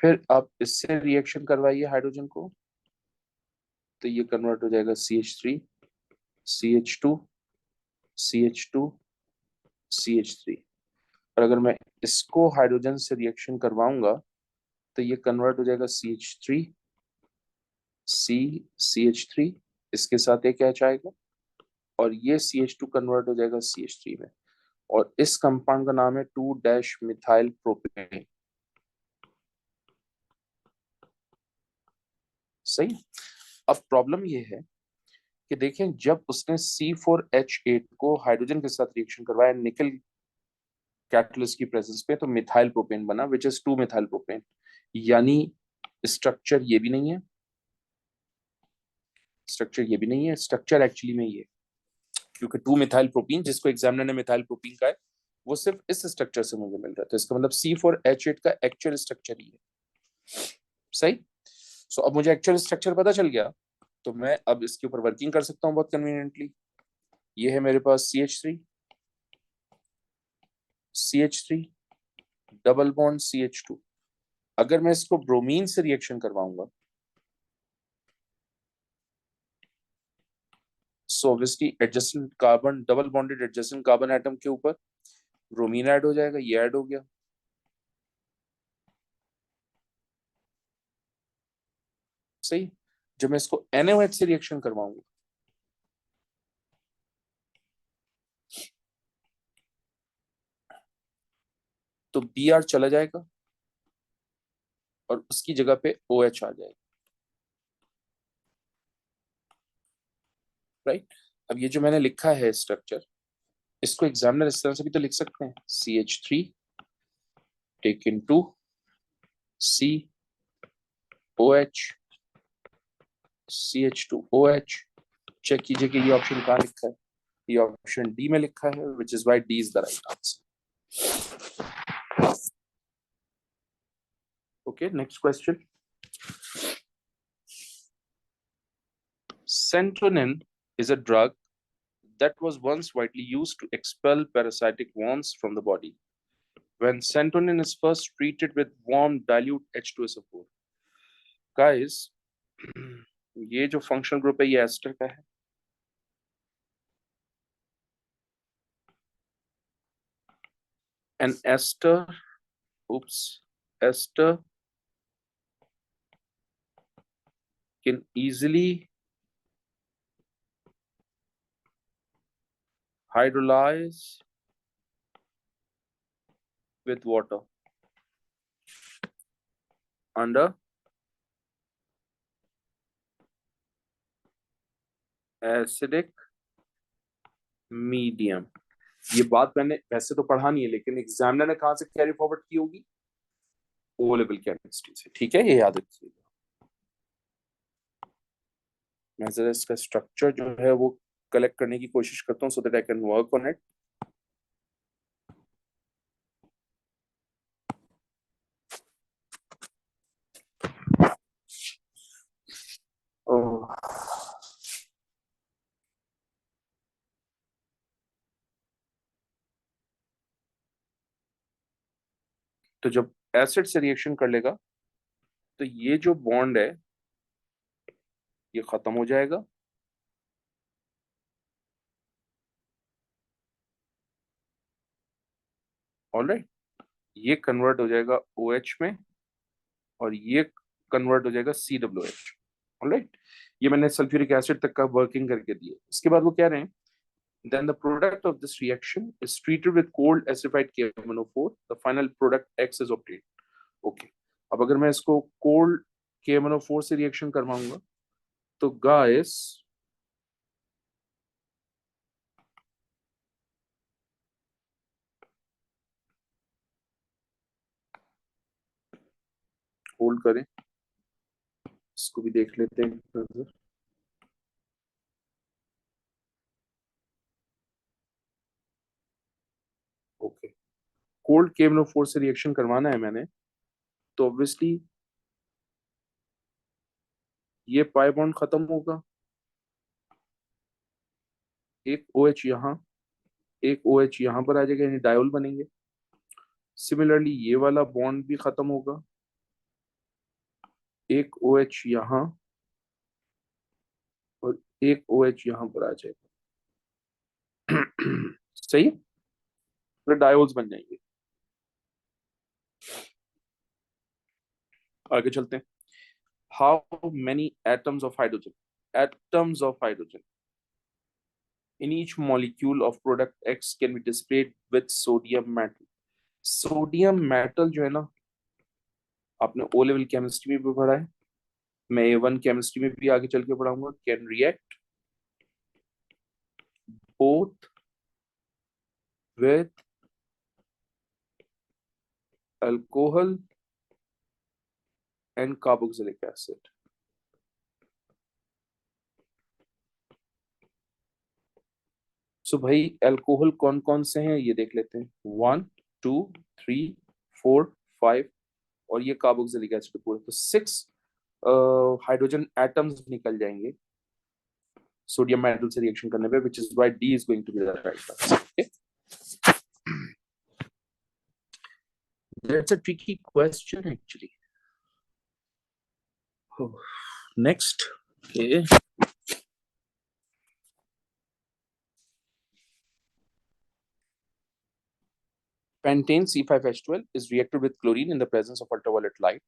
फिर आप इससे रिएक्शन करवाइए हाइड्रोजन को, तो ये कन्वर्ट हो जाएगा CH3 CH2 CH2 CH3। और अगर मैं इसको हाइड्रोजन से रिएक्शन करवाऊंगा तो ये कन्वर्ट हो जाएगा CH3 इसके साथ एक H आएगा, और ये CH2 कन्वर्ट हो जाएगा CH3 में। और इस कंपाउंड का नाम है 2' मिथाइल प्रोपेन। सही। अब प्रॉब्लम ये है कि देखें, जब उसने C4H8 को हाइड्रोजन के साथ रिएक्शन करवाया निकल कैटलिस्ट की प्रेजेंस में, तो मिथाइल प्रोपेन बना विच इज 2' मिथाइल प्रोपेन। यानी स्ट्रक्चर ये भी नहीं है, स्ट्रक्चर ये भी नहीं है, स्ट्रक्चर एक्चुअली में ये, क्योंकि 2' मिथाइल प्रोपीन जिसको एग्जामिनर ने मिथाइल प्रोपीन का है, वो सिर्फ इस स्ट्रक्चर से मुझे मिल रहा है। तो इसका मतलब C4H8 का एक्चुअल स्ट्रक्चर ही है। सही। सो अब मुझे एक्चुअल स्ट्रक्चर पता चल गया, तो मैं अब इसके ऊपर वर्किंग कर सकता हूँ बहुत कन्वीनियंटली। ये है मेरे पास CH3 डबल बॉन्ड CH2। अगर मैं इसको ब्रोमीन से रिएक्शन करवाऊंगा, so obviously adjacent carbon, double bonded adjacent carbon atom के ऊपर ब्रोमीन ऐड हो जाएगा, ये ऐड हो गया। सही। जब मैं इसको NaOH से रिएक्शन करवाऊंगा, तो Br चला जाएगा और उसकी जगह पे OH आ जाएगा, राइट। अब ये जो मैंने लिखा है स्ट्रक्चर, इसको एग्जामिनर इस तरह से भी तो लिख सकते हैं, CH3 taken to COH CH2OH। Check कीजिए कि ये ऑप्शन कहाँ लिखा है। ये ऑप्शन डी में लिखा है, which is why D is the right answer. Okay, next question. Serotonin is a drug that was once widely used to expel parasitic worms from the body. When serotonin is first treated with warm dilute H2SO4, guys, ये जो फंक्शनल ग्रुप है ये एस्टर का है। And ester, oops, ester can easily hydrolyze with water under acidic medium। ये बात मैंने वैसे तो पढ़ा नहीं है, लेकिन एग्जामिनर ने कहां से कैरी फॉरवर्ड की होगी? ओ लेवल केमिस्ट्री से। ठीक है, ये याद रखिएगा। मैं जरा इसका स्ट्रक्चर जो है वो कलेक्ट करने की कोशिश करता हूँ, so that I can work on it. तो जब एसिड से रिएक्शन कर लेगा, तो ये जो बॉन्ड है ये खत्म हो जाएगा, ऑलराइट। ये कन्वर्ट हो जाएगा OH में, और ये कन्वर्ट हो जाएगा COOH, ऑलराइट। ये मैंने सल्फ्यूरिक एसिड तक का वर्किंग करके दिया। इसके बाद वो कह रहे हैं then the product of this reaction is treated with cold acidified KMnO4. The final product X is obtained. Okay. अब अगर मैं इसको cold KMnO4 से रिएक्शन करवाऊंगा तो गाइस होल्ड करें, इसको भी देख लेते हैं। ओके, कोल्ड KMnO4 से रिएक्शन करवाना है मैंने, तो ऑब्वियसली ये पाई बॉन्ड खत्म होगा, एक OH यहाँ, एक OH यहाँ पर आ जाएगा, यानी डायोल बनेंगे। सिमिलरली ये वाला बॉन्ड भी खत्म होगा, एक OH यहाँ और एक OH यहाँ पर आ जाएगा। सही है, फिर डायोल्स बन जाएंगे। आगे चलते हैं। How many atoms of hydrogen, atoms of hydrogen in each molecule of product X can be displayed with sodium metal. Sodium metal जो है ना, आपने ओ लेवल केमिस्ट्री में भी पढ़ा है, मैं A1 केमिस्ट्री में भी आगे चल के पढ़ाऊंगा। Can react both with alcohol and carboxylic acid. So भाई अल्कोहल कौन कौन से हैं ये देख लेते हैं, 1 2 3 4 5 और ये कार्बोक्सिलिक एसिड पूरे, तो 6 हाइड्रोजन एटम्स निकल जाएंगे सोडियम मेटल से रिएक्शन करने पे, which is why D is going to be the right answer. Okay? That's a tricky question actually. Oh, next, okay. Pentane C5H12 is reacted with chlorine in the presence of ultraviolet light.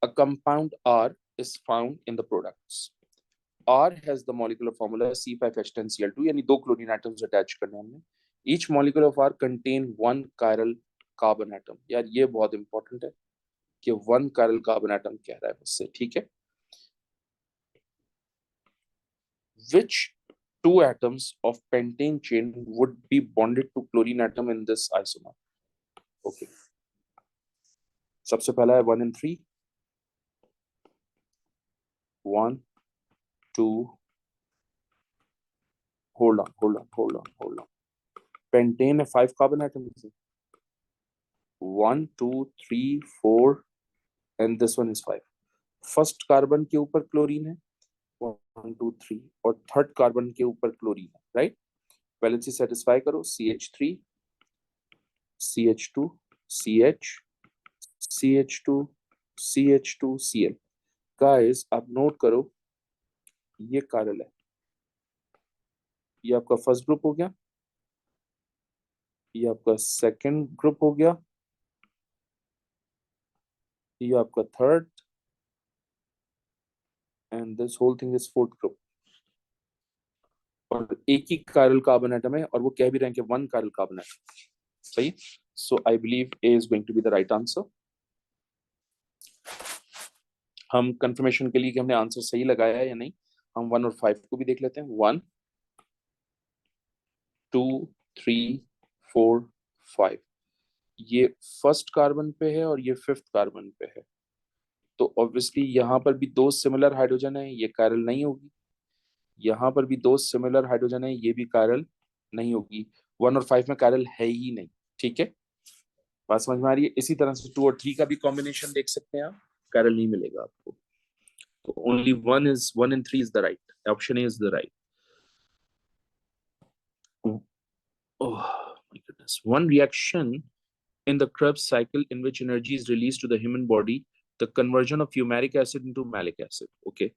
A compound R is found in the products. R has the molecular formula C5H10Cl2, यानी 2 chlorine atoms attach करने हमने. Each molecule of R contain 1 chiral carbon atom. यार ये बहुत important है कि 1 chiral carbon atom कह रहा है मुझसे, ठीक है? Which 2 atoms of pentane chain would be bonded to chlorine atom in this isomer? Okay. सबसे पहला है 1 and 3. 1 2, hold on. Pentane है 5 carbon atoms. 1 2 3 4 and this one is 5. First carbon के ऊपर क्लोरीन है 1 2 3 और थर्ड कार्बन के ऊपर क्लोरीन है, राइट? वैलेंसी सेटिस्फाई करो, CH3 CH2 CH CH2 CH2 Cl। Guys आप नोट करो, ये कारल है, ये आपका फर्स्ट ग्रुप हो गया, ये आपका सेकंड ग्रुप हो गया, ये आपका third, and this whole thing is fourth group. और एक ही कायरल कार्बन एटम है और वो कह भी रहे हैं कि 1 कायरल कार्बन एटम, सही? So I believe A is going to be the right answer. हम कंफर्मेशन के लिए कि हमने आंसर सही लगाया है या नहीं, हम 1 और 5 को भी देख लेते हैं। 1 2 3 4 5, ये फर्स्ट कार्बन पे है और ये फिफ्थ कार्बन पे है, तो ऑब्वियसली यहाँ पर भी 2 सिमिलर हाइड्रोजन है, ये कायरल नहीं होगी। यहाँ पर भी 2 सिमिलर हाइड्रोजन है, ये भी कायरल नहीं होगी। 1 और 5 में कायरल है ही नहीं, ठीक है? बात समझ में आ रही है? इसी तरह से 2 और 3 का भी कॉम्बिनेशन देख सकते हैं आप, कायरल नहीं मिलेगा आपको। तो only 1 and 3 is the right. Option A is the right. Oh my goodness. One reaction in the Krebs cycle in which energy is released to the human body, the conversion of fumaric acid into malic acid. Okay.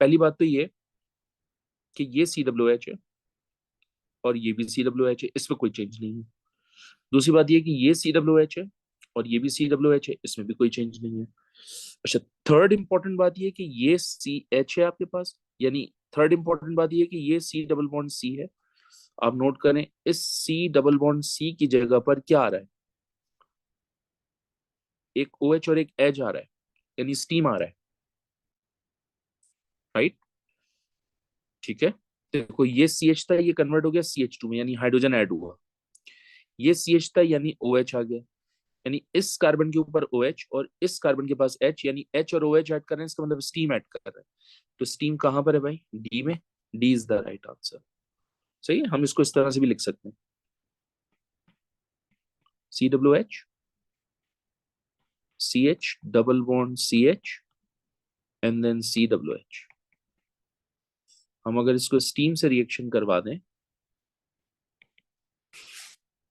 पहली बात तो ये कि ये COH है और ये भी COH है, इसमें कोई चेंज नहीं है। दूसरी बात ये कि ये COH है और ये भी COH है, इसमें भी कोई चेंज नहीं है। अच्छा, थर्ड इंपॉर्टेंट बात ये कि ये CH है आपके पास, यानी थर्ड इंपॉर्टेंट बात ये कि ये सी डबल बॉन्ड सी है, आप नोट करें इस सी डबल बॉन्ड सी की जगह पर क्या आ रहा है, एक ओ एच और एक एच आ रहा है, यानी स्टीम आ रहा है, राइट। ठीक है, देखो ये सी एच था, ये कन्वर्ट हो गया सी एच टू में, यानी हाइड्रोजन ऐड हुआ। ये सी एच था यानी ओ एच आ गया, यानी इस कार्बन के ऊपर ओ एच और इस कार्बन के पास एच, यानी एच और ओ एच ऐड कर रहे हैं, इसका मतलब स्टीम ऐड कर रहे हैं। तो स्टीम कहां पर है भाई, डी में। D is the right answer. सही है, हम इसको इस तरह से भी लिख सकते हैं, C W H, C H double bond C H and then C W H. हम अगर इसको स्टीम से रिएक्शन करवा दें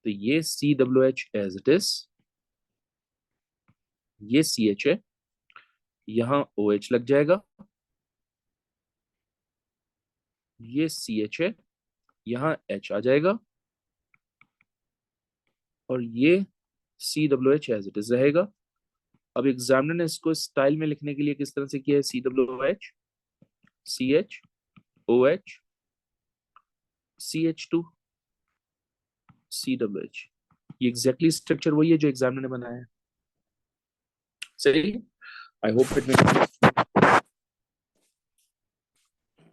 तो ये C W H as it is, ये सी एच है, यहां ओ एच लग जाएगा, ये सी एच है, यहां एच आ जाएगा, और ये C W H as it is रहेगा। अब एग्जामिनर ने इसको स्टाइल में लिखने के लिए किस तरह से किया है, C W H, C H, O H, C H two, C W H. ये एग्जैक्टली स्ट्रक्चर वही है जो एग्जामिनर ने बनाया है। सही, आई होप इट मेक।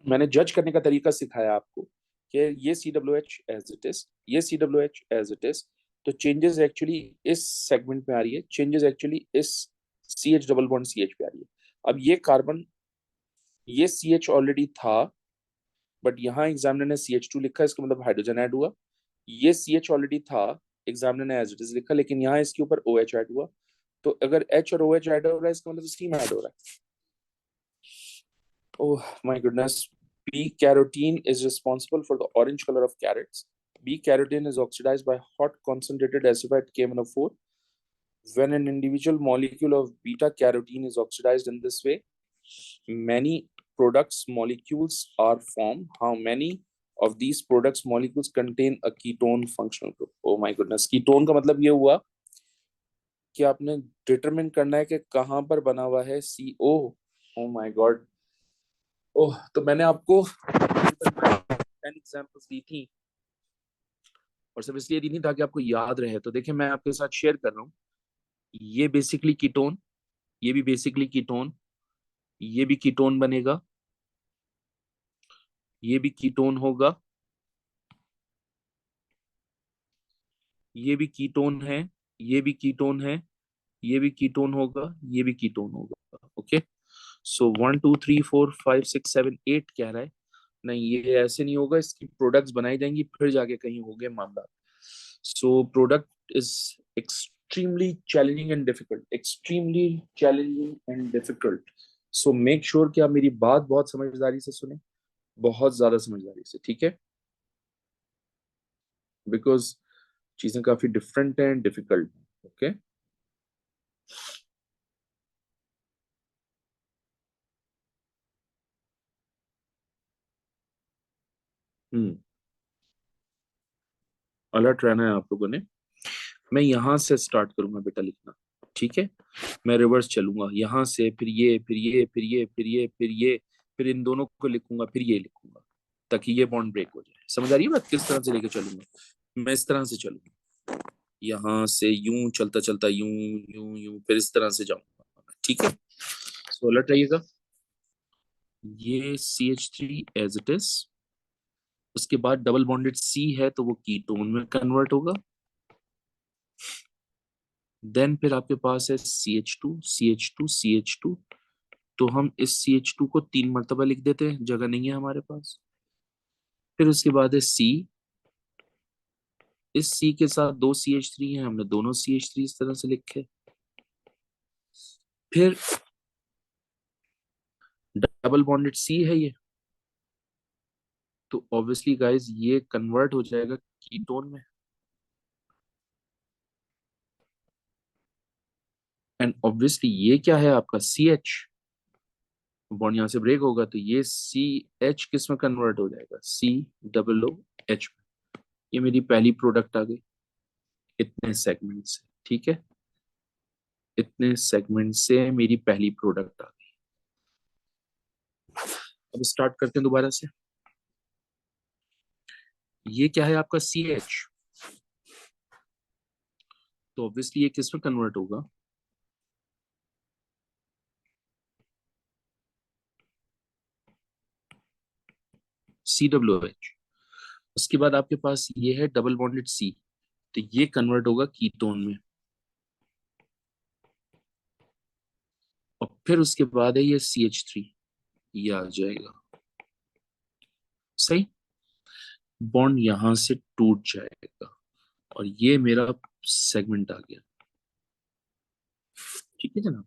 मैंने जज करने का तरीका सिखाया आपको कि ये C W H as it is, ये C W H as it is, तो चेंजेस एक्चुअली इस सेगमेंट में आ रही है, चेंजेस एक्चुअली इस C H double bond C H पे आ रही है। अब ये कार्बन, ये सी एच ऑलरेडी था, बट यहाँ एग्जामिनर ने सी एच टू लिखा, इसका मतलब हाइड्रोजन ऐड हुआ। ये सी एच ऑलरेडी था, एग्जामिनर ने एज इट इज लिखा, लेकिन यहाँ इसके ऊपर ओ एच ऐड हुआ। तो अगर एच और ओ एच ऐड हो रहा है, इसका मतलब स्टीम ऐड हो रहा है। Oh my goodness. B carotene is responsible for the orange color of carrots. B carotene is oxidized by hot concentrated acidified KMnO4. When an individual molecule of beta carotene is oxidized in this way, many products molecules are formed. How many of these products molecules contain a ketone functional group? Oh my goodness. Ketone का मतलब ये हुआ कि आपने डिटरमिन करना है कि कहाँ पर बना हुआ है CO. Oh my god. ओह, तो मैंने आपको 10 एग्जांपल्स दी थी, और सब इसलिए दी थी ताकि आपको याद रहे। तो देखिए मैं आपके साथ शेयर कर रहा हूँ, ये बेसिकली कीटोन, ये भी बेसिकली कीटोन, ये भी कीटोन बनेगा, ये भी कीटोन होगा, ये भी कीटोन है, ये भी कीटोन है, ये भी कीटोन होगा, ये भी कीटोन होगा। ओके, सो 1 2 3 4 5 6 7 8 कह रहा है, नहीं ये ऐसे नहीं होगा, इसकी प्रोडक्ट्स बनाई जाएंगी फिर जाके कहीं होंगे मामला। So product is extremely challenging and difficult, extremely challenging and difficult. So make sure कि आप मेरी बात बहुत समझदारी से सुने, बहुत ज्यादा समझदारी से, ठीक है, बिकॉज चीजें काफी डिफरेंट हैं, डिफिकल्ट। ओके, हम्म, अलर्ट रहना है आप लोगों ने। मैं यहां से स्टार्ट करूंगा बेटा लिखना, ठीक है, मैं रिवर्स चलूंगा यहाँ से, फिर ये, फिर ये, फिर ये, फिर ये, फिर ये, फिर इन दोनों को लिखूंगा, फिर ये लिखूंगा, ताकि ये बॉन्ड ब्रेक हो जाए। समझ आ रही है बात, किस तरह से लेके चलूंगा मैं, इस तरह से चलूंगा, यहाँ से यूं चलता चलता यूं, यूं यूं, फिर इस तरह से जाऊंगा, ठीक है। सो अलर्ट रहिएगा, ये CH3 एज इट इज, उसके बाद डबल बॉन्डेड C है तो वो कीटोन में कन्वर्ट होगा, देन फिर आपके पास है CH2, CH2, CH2, तो हम इस CH2 को 3 मरतबा लिख देते हैं, जगह नहीं है हमारे पास। फिर उसके बाद है C, इस C के साथ 2 CH3 है, हमने दोनों CH3 इस तरह से लिखे। फिर डबल बॉन्डेड C है ये, तो ऑब्वियसली गाइस ये कन्वर्ट हो जाएगा कीटोन में, एंड ऑब्वियसली ये क्या है आपका CH, बॉन्ड यहाँ से ब्रेक होगा तो ये CH किस में कन्वर्ट हो जाएगा, COOH में। ये मेरी पहली प्रोडक्ट आ गई इतने सेगमेंट से, ठीक है, इतने सेगमेंट से मेरी पहली प्रोडक्ट आ गई। अब स्टार्ट करते हैं दोबारा से। ये क्या है आपका CH, तो ऑब्वियसली ये किस में कन्वर्ट होगा, COH। उसके बाद आपके पास ये है डबल बॉन्डेड C, तो ये कन्वर्ट होगा कीटोन में। और फिर उसके बाद है ये CH3, ये आ जाएगा। सही, बॉन्ड यहां से टूट जाएगा और ये मेरा सेगमेंट आ गया। ठीक है जनाब।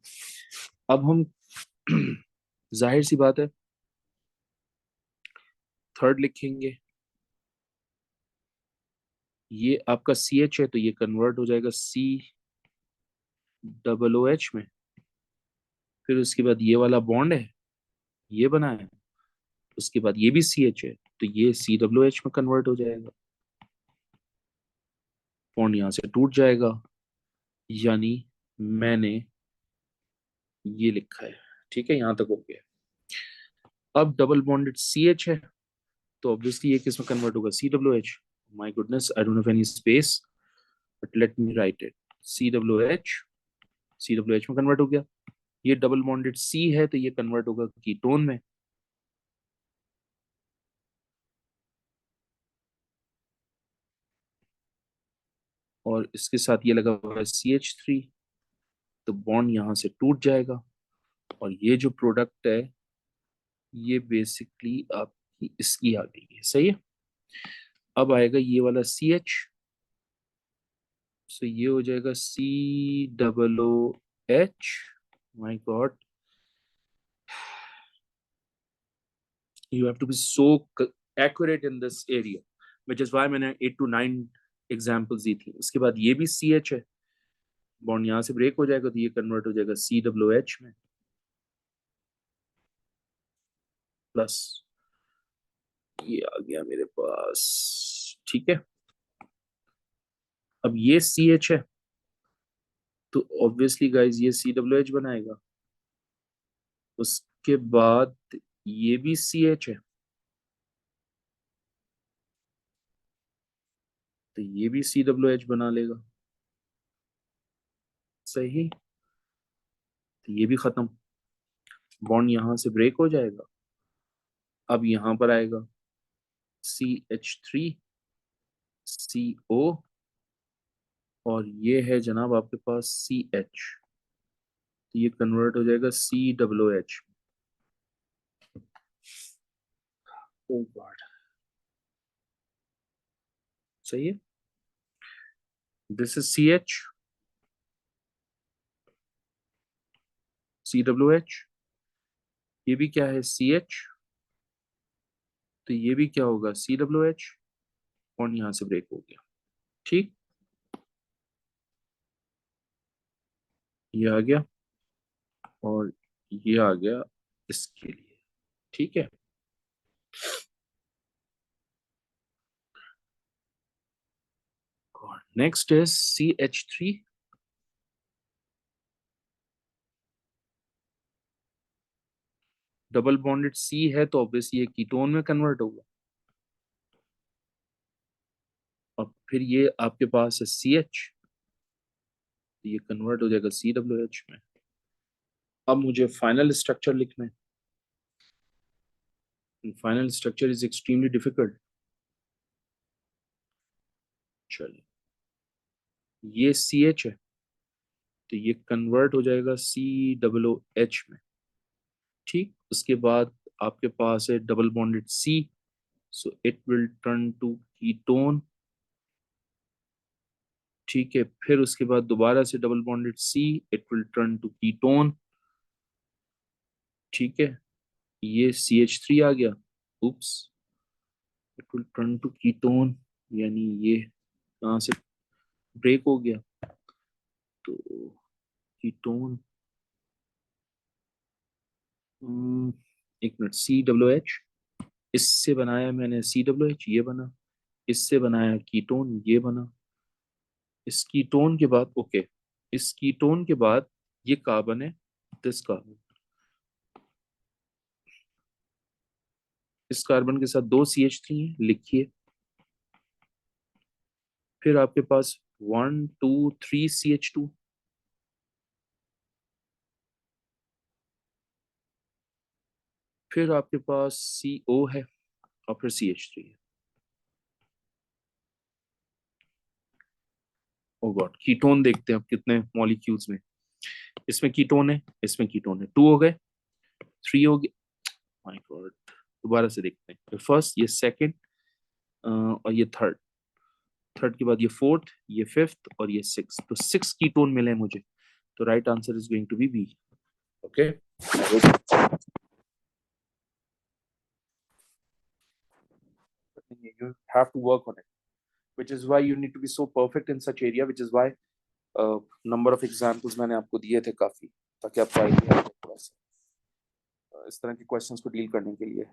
अब हम जाहिर सी बात है थर्ड लिखेंगे। ये आपका CH है तो ये कन्वर्ट हो जाएगा COOH में। फिर उसके बाद ये वाला बॉन्ड है, ये बना है। उसके बाद ये भी CH है तो ये COOH में कन्वर्ट हो जाएगा, बॉन्ड यहां से टूट जाएगा। यानी मैंने ये लिखा है। ठीक है, यहां तक हो गया। अब डबल बॉन्डेड CH है तो ऑब्वियसली ये किस में कन्वर्ट होगा, COOH। My goodness, I don't have any space, but let me right it. COOH, COOH में कन्वर्ट हो गया। ये डबल बॉन्डेड C है तो ये कन्वर्ट होगा कीटोन में। और इसके साथ ये लगा हुआ है CH3, तो बॉन्ड यहां से टूट जाएगा। और ये जो प्रोडक्ट है ये बेसिकली आपकी इसकी आ गई है। सही है। अब आएगा ये वाला CH, सो ये हो जाएगा COOH। My God, you have to be so accurate in this area, which is why मैंने 8 to 9 एग्जाम्पल्स दी थी। उसके बाद ये भी CH है, बॉन्ड यहां से ब्रेक हो जाएगा तो ये कन्वर्ट हो जाएगा COOH में प्लस, ये आ गया मेरे पास। ठीक है। अब ये CH है तो ऑब्वियसली गाइज ये COOH बनाएगा। उसके बाद ये भी CH है तो ये भी COOH बना लेगा। सही, तो ये भी खत्म, बॉन्ड यहां से ब्रेक हो जाएगा। अब यहां पर आएगा CH3CO, और ये है जनाब आपके पास CH, तो ये कन्वर्ट हो जाएगा COOH। ओ गॉड, सही है। This is CH, COOH। ये भी क्या है, CH, तो ये भी क्या होगा, COOH। और यहां से ब्रेक हो गया। ठीक, ये आ गया और ये आ गया इसके लिए। ठीक है। Next is CH3। Double bonded C है तो ऑब्वियसली ये कीटोन में कन्वर्ट होगा। और फिर ये आपके पास है CH, तो ये कन्वर्ट हो जाएगा COOH में। अब मुझे फाइनल स्ट्रक्चर लिखना है। Final structure is extremely difficult. चलिए, ये CH है तो ये कन्वर्ट हो जाएगा COOH में। ठीक, उसके बाद आपके पास है double bonded C, so it will turn to ketone. ठीक है, फिर उसके बाद दोबारा से double bonded C, it will turn to ketone. ठीक है, ये CH3 आ गया, oops, it will turn to ketone, यानी ये कहाँ से ब्रेक हो गया, तो कीटोन। एक मिनट, COOH, इससे बनाया मैंने COOH, ये बना। इससे बनाया कीटोन, ये बना। इस कीटोन के बाद ओके, इस कीटोन के बाद ये कार्बन है, दिस कार्बन। इस कार्बन के साथ 2 CH3 है, लिखिए। फिर आपके पास 1 2 3 CH2, फिर आपके पास CO है और फिर CH3 है। ओ गॉड, कीटोन देखते हैं अब कितने मॉलिक्यूल्स में। इसमें कीटोन है, इसमें कीटोन है, 2 हो गए, 3 हो गए। माय गॉड, दोबारा से देखते हैं। ये फर्स्ट, ये सेकंड और ये थर्ड, थर्ड के बाद ये फोर्थ, ये फिफ्थ और ये सिक्स, तो 6 कीटोन मिले हैं मुझे। तो right answer is going to be B. Okay, you have to work on it, which is why you need to be so perfect in such area, which is why number of examples मैंने आपको दिए थे काफी, ताकि आपको आइडिया थोड़ा सा इस तरह के क्वेश्चंस को डील करने के लिए।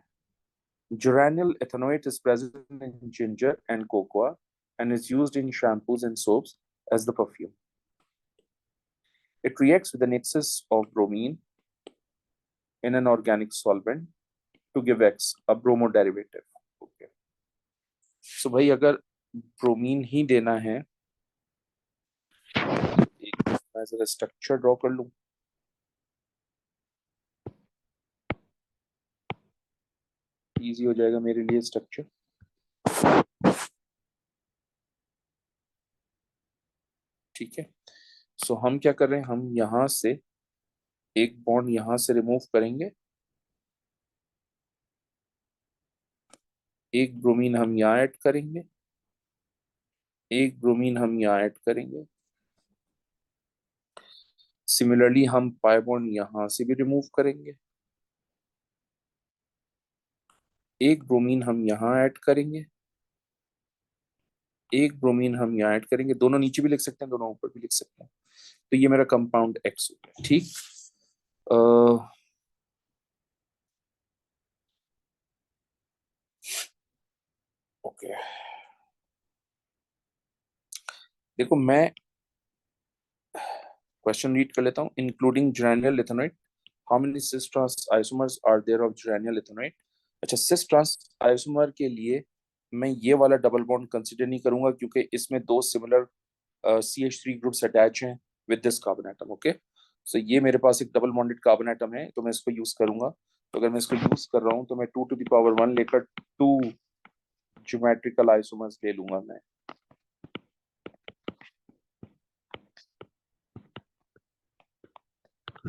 Geraniol ethanoate is present in ginger and cocoa and is used in shampoos and soaps as the perfume. It reacts with an excess of bromine in an organic solvent to give X, a bromo derivative. Okay. So भाई अगर ब्रोमीन ही देना है, एक मैं जरा स्ट्रक्चर ड्रॉ कर लूं। इजी हो जाएगा मेरे लिए स्ट्रक्चर। ठीक है, सो हम क्या कर रहे हैं, हम यहां से एक बॉन्ड यहां से रिमूव करेंगे, एक ब्रोमीन हम यहाँ ऐड करेंगे, एक ब्रोमीन हम यहाँ ऐड करेंगे। सिमिलरली हम पाई बॉन्ड यहां से भी रिमूव करेंगे, एक ब्रोमीन हम यहाँ ऐड करेंगे, एक ब्रोमीन हम यहाँ ऐड करेंगे। दोनों नीचे भी लिख सकते हैं, दोनों ऊपर भी लिख सकते हैं। तो ये मेरा कंपाउंड एक्स हो गया। ठीक, ओके, देखो मैं क्वेश्चन रीड कर लेता हूँ। Including geraniol ethanol, how many cis trans isomers are there of geraniol ethanol? अच्छा, सिस ट्रांस आइसोमर के लिए मैं ये वाला डबल बॉन्ड कंसीडर नहीं करूंगा, क्योंकि इसमें 2 सिमिलर CH3 ग्रुप्स अटैच हैं with this carbon atom. Okay, so ये मेरे पास एक डबल बॉन्डेड कार्बन एटम है, तो मैं इसको यूज करूंगा। तो अगर मैं इसको यूज कर रहा हूँ तो मैं 2 to the power 1 लेकर 2 ज्योमेट्रिकल आइसोमर्स ले लूंगा मैं।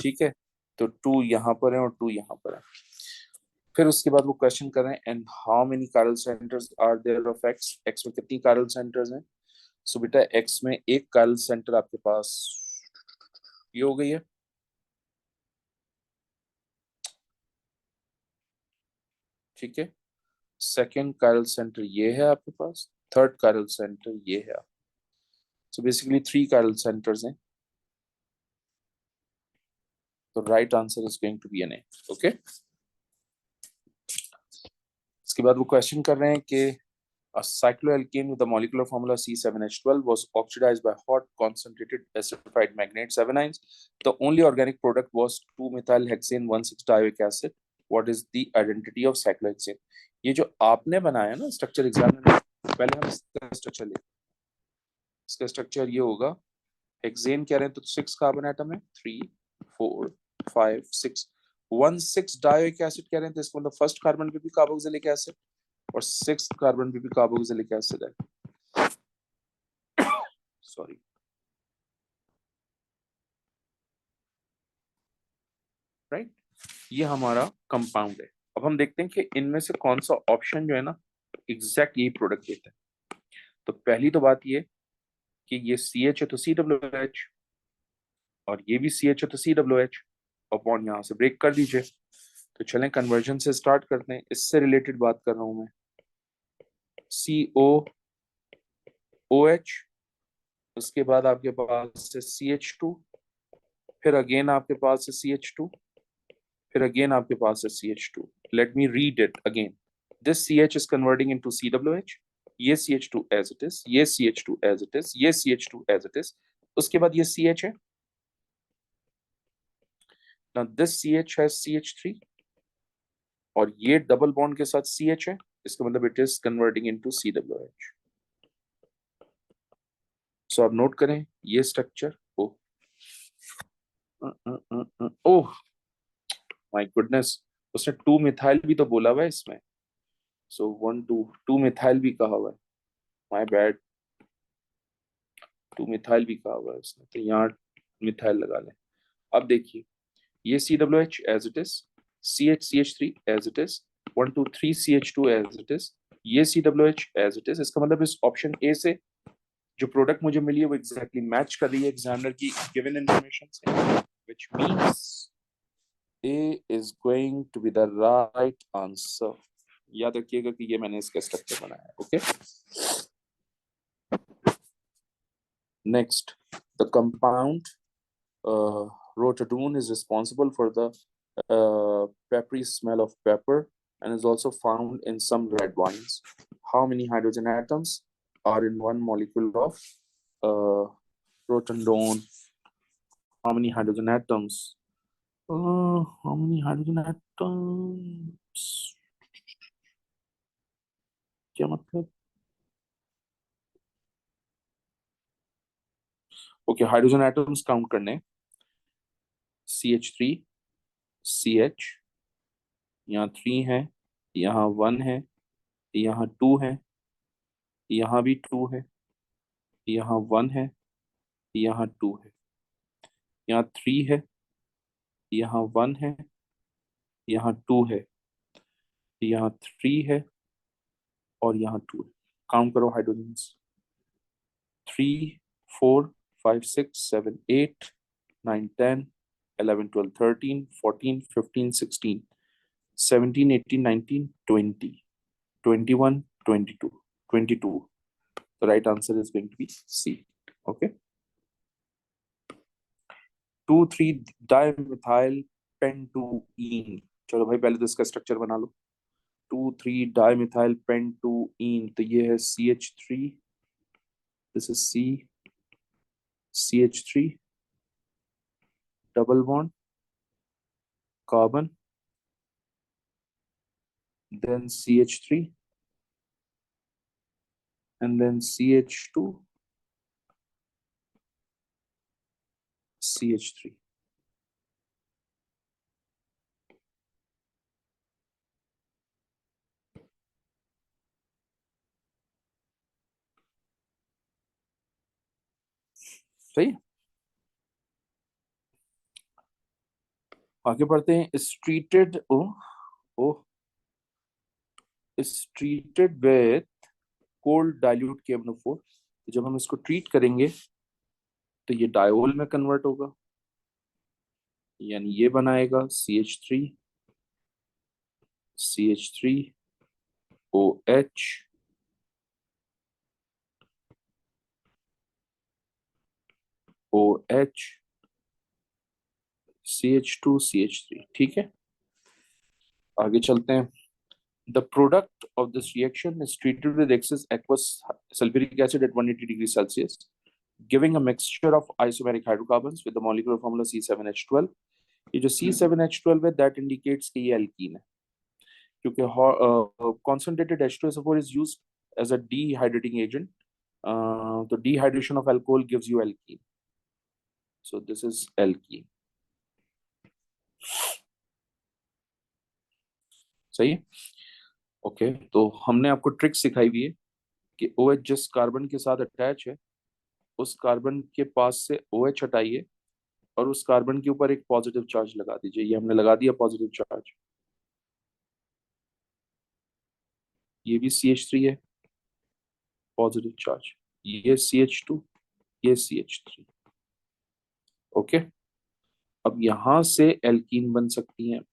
ठीक है, तो 2 यहाँ पर है और 2 यहाँ पर है। फिर उसके बाद वो क्वेश्चन कर रहे हैं, and how many chiral centres are there of X? X में कितनी कायरल सेंटर्स हैं? सो बेटा एक्स में एक कायरल सेंटर आपके पास ये हो गई है। ठीक है, सेकेंड कायरल सेंटर ये है आपके पास, थर्ड कायरल सेंटर ये है। सो बेसिकली 3 कायरल सेंटर्स हैं। तो right answer is going to be an A. Okay, इसके बाद वो क्वेश्चन कर रहे हैं कि a cycloalkane with the molecular formula C7H12 was oxidized by hot concentrated acidified magnate 7 ions. The only organic product was 2-methylhexane 1,6-dioic acid. What is the identity of cyclohexane? ये जो आपने बनाया ना स्ट्रक्चर एग्जाम में, पहले हम इसका स्ट्रक्चर लेते हैं। इसका स्ट्रक्चर ये होगा, हेक्सेन कह रहे हैं तो 6 कार्बन एटम है, 3 4 5 6, 1,6-dioic एसिड कह रहे हैं तो इसको मतलब फर्स्ट कार्बन पे भी कार्बोक्सिलिक एसिड और 6th कार्बन पे भी कार्बोक्सिलिक एसिड है। सॉरी, राइट, ये हमारा कंपाउंड है। अब हम देखते हैं कि इनमें से कौन सा ऑप्शन जो है ना एग्जैक्ट यही प्रोडक्ट देता है। तो पहली तो बात ये कि ये CH है तो COOH, और ये भी CH है तो COOH, और बॉन्ड यहां से ब्रेक कर दीजिए। तो चलें कन्वर्जन से स्टार्ट करते हैं, इससे रिलेटेड बात कर रहा हूं मैं। COOH, उसके बाद आपके पास है CH2, फिर अगेन आपके पास है CH2, फिर अगेन आपके पास है CH2। Let me read it again. This CH is converting into COOH, ये CH2 as it is, ये CH2 as it is, ये CH2 as it is, उसके बाद ये CH है। Now this CH has CH3, और ये डबल बॉन्ड के साथ CH है, इसका मतलब it is converting into COH। So अब नोट करें ये structure. Oh oh my goodness, उसने 2 मिथाइल भी तो बोला हुआ है इसमें। सो 1 2 2 मिथाइल भी कहा हुआ है, माय बैड, 2 मिथाइल भी कहा हुआ है उसने, तो यहाँ मिथाइल लगा लें। अब देखिए ये COH as it is, CH3 as it is, 1 2 3 CH2 as it is, ये COH एज इट इज। इसका मतलब इस ऑप्शन ए से जो प्रोडक्ट मुझे मिली है वो एग्जैक्टली मैच कर रही है एग्जामिनर की गिवन इंफॉर्मेशन से, which means A is going to be the right answer. याद रखिएगा कि ये मैंने इसका स्ट्रक्चर बनाया है। Okay, next, the compound rotadine is responsible for the peppery smell of pepper and is also found in some red wines. How many hydrogen atoms are in one molecule of rotadine? How many hydrogen atoms? How many hydrogen atoms? क्या मतलब? ओके, हाइड्रोजन एटम्स काउंट करने, CH3, CH, यहाँ 3 है, यहाँ 1 है, यहाँ 2 है, यहाँ भी 2 है, यहाँ 1 है, यहाँ 2 है, यहाँ 3 है, यहाँ 1 है, यहाँ 2 है, यहाँ 3 है और यहाँ 2 है। काउंट करो hydrogens, 3 4 5 6 7 8 9 10 11 12 13 14 15 16 17 18 19 20 21 22 22। The right answer is going to be C. Okay, 2 3 dimethyl pentoene। चलो भाई पहले तो इसका स्ट्रक्चर बना लो। 2 3 dimethyl pentoene, तो ये है CH3, this is C, CH3, double bond, carbon, then CH3 and then CH2, CH3। सही, आगे बढ़ते हैं। is treated, oh is treated with cold dilute KMnO4। जब हम इसको ट्रीट करेंगे तो ये डायोल में कन्वर्ट होगा, यानी ये बनाएगा CH3, CH3 OH, OH, CH2 CH3। ठीक है, आगे चलते हैं। The product of this reaction is treated with excess aqueous sulfuric acid at 180 degrees Celsius, giving a mixture of isomeric hydrocarbons with the molecular formula C7H12। ये जो C7H12 है that indicates कि ये alkene है, क्योंकि concentrated H2SO4 is used as a dehydrating agent। तो dehydration of alcohol gives you alkene, so this is alkene। सही है, ओके। तो हमने आपको ट्रिक सिखाई हुई है कि OH जिस कार्बन के साथ अटैच है उस कार्बन के पास से OH हटाइए और उस कार्बन के ऊपर एक पॉजिटिव चार्ज लगा दीजिए। ये हमने लगा दिया पॉजिटिव चार्ज, ये भी CH3 है, पॉजिटिव चार्ज, ये CH2, ये CH3। ओके, अब यहां से एल्कीन बन सकती हैं।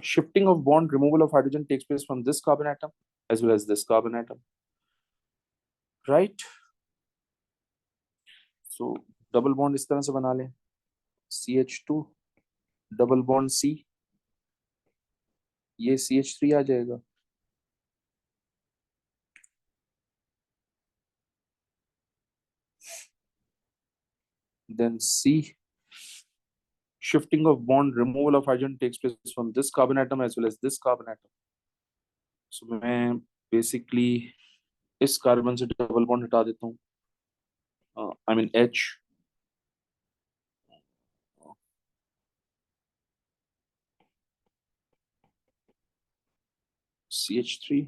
Shifting of bond, removal of hydrogen takes place from this carbon atom as well as this carbon atom, right? So double bond इस तरह से बना लें, CH2 डबल बॉन्ड C, ये CH3 आ जाएगा, then C shifting of bond, removal of hydrogen takes place from this carbon atom as well as this carbon atom. So मैं basically इस कार्बन से डबल बॉन्ड हटा देता हूँ. I mean H. CH3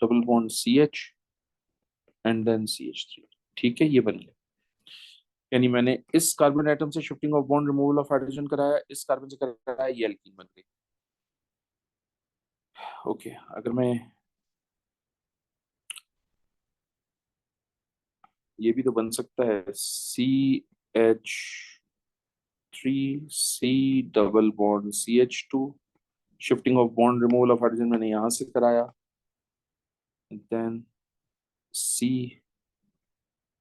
double bond CH and then CH3. ठीक है, ये बन गया. यानी मैंने इस कार्बन एटम से shifting of bond, removal of hydrogen कराया, इस कार्बन से कराया, ये एल्कीन बन गई. ओके, अगर मैं ये भी तो बन सकता है CH3C double bond CH2, shifting of bond, removal of hydrogen मैंने यहां से कराया, then C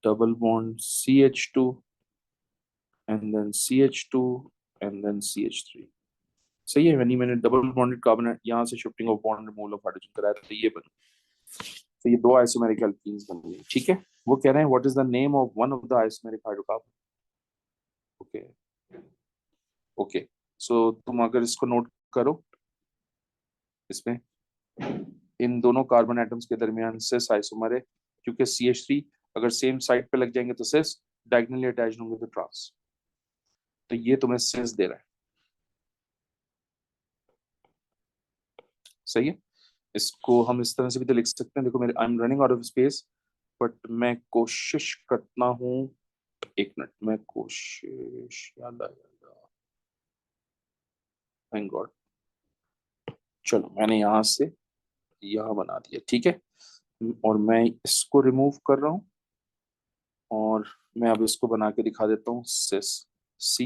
double bond CH2 and then CH2 and then CH3. सही है. मैंने डबल बॉन्डेड कार्बन यहाँ से shifting of bond, removal of hydrogen कराया, तो ये बना. तो ये दो आइसोमेरिक एल्कीन्स बन गए. ठीक है, वो कह रहे हैं what is the name of one of the isomeric hydrocarbon. Okay okay, so तुम अगर इसको नोट करो, इसमें इन दोनों कार्बन एटम्स के दरमियान सिस आइसोमर है, क्योंकि CH3 अगर सेम साइड पे लग जाएंगे तो सिस, डायगोनली अटैच्ड होंगे तो ट्रांस. तो ये तुम्हें सिस दे रहा है. सही है. इसको हम इस तरह से भी तो लिख सकते हैं. देखो मेरे, I am running out of space, but मैं कोशिश करता हूँ. एक मिनट, मैं कोशिश, थैंक गॉड. चलो, मैंने यहां से यह बना दिया. ठीक है, और मैं इसको रिमूव कर रहा हूं, और मैं अब इसको बना के दिखा देता हूँ. सिस C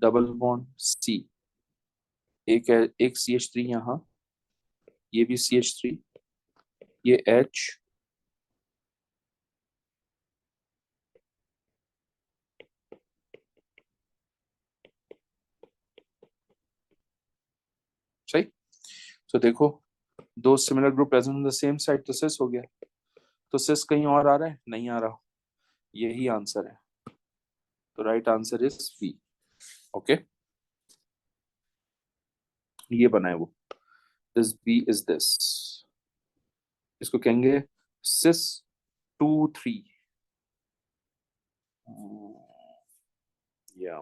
डबल बॉन्ड C, एक है, एक CH3 यहाँ, ये भी CH3, ये H, सही. तो देखो, दो similar group present on the same side, तो सिस हो गया. तो सिस कहीं और आ रहा है? नहीं आ रहा. यही आंसर है. तो right answer is B. Okay, ये बना है वो. This B is this. इसको कहेंगे सिस 2 3. या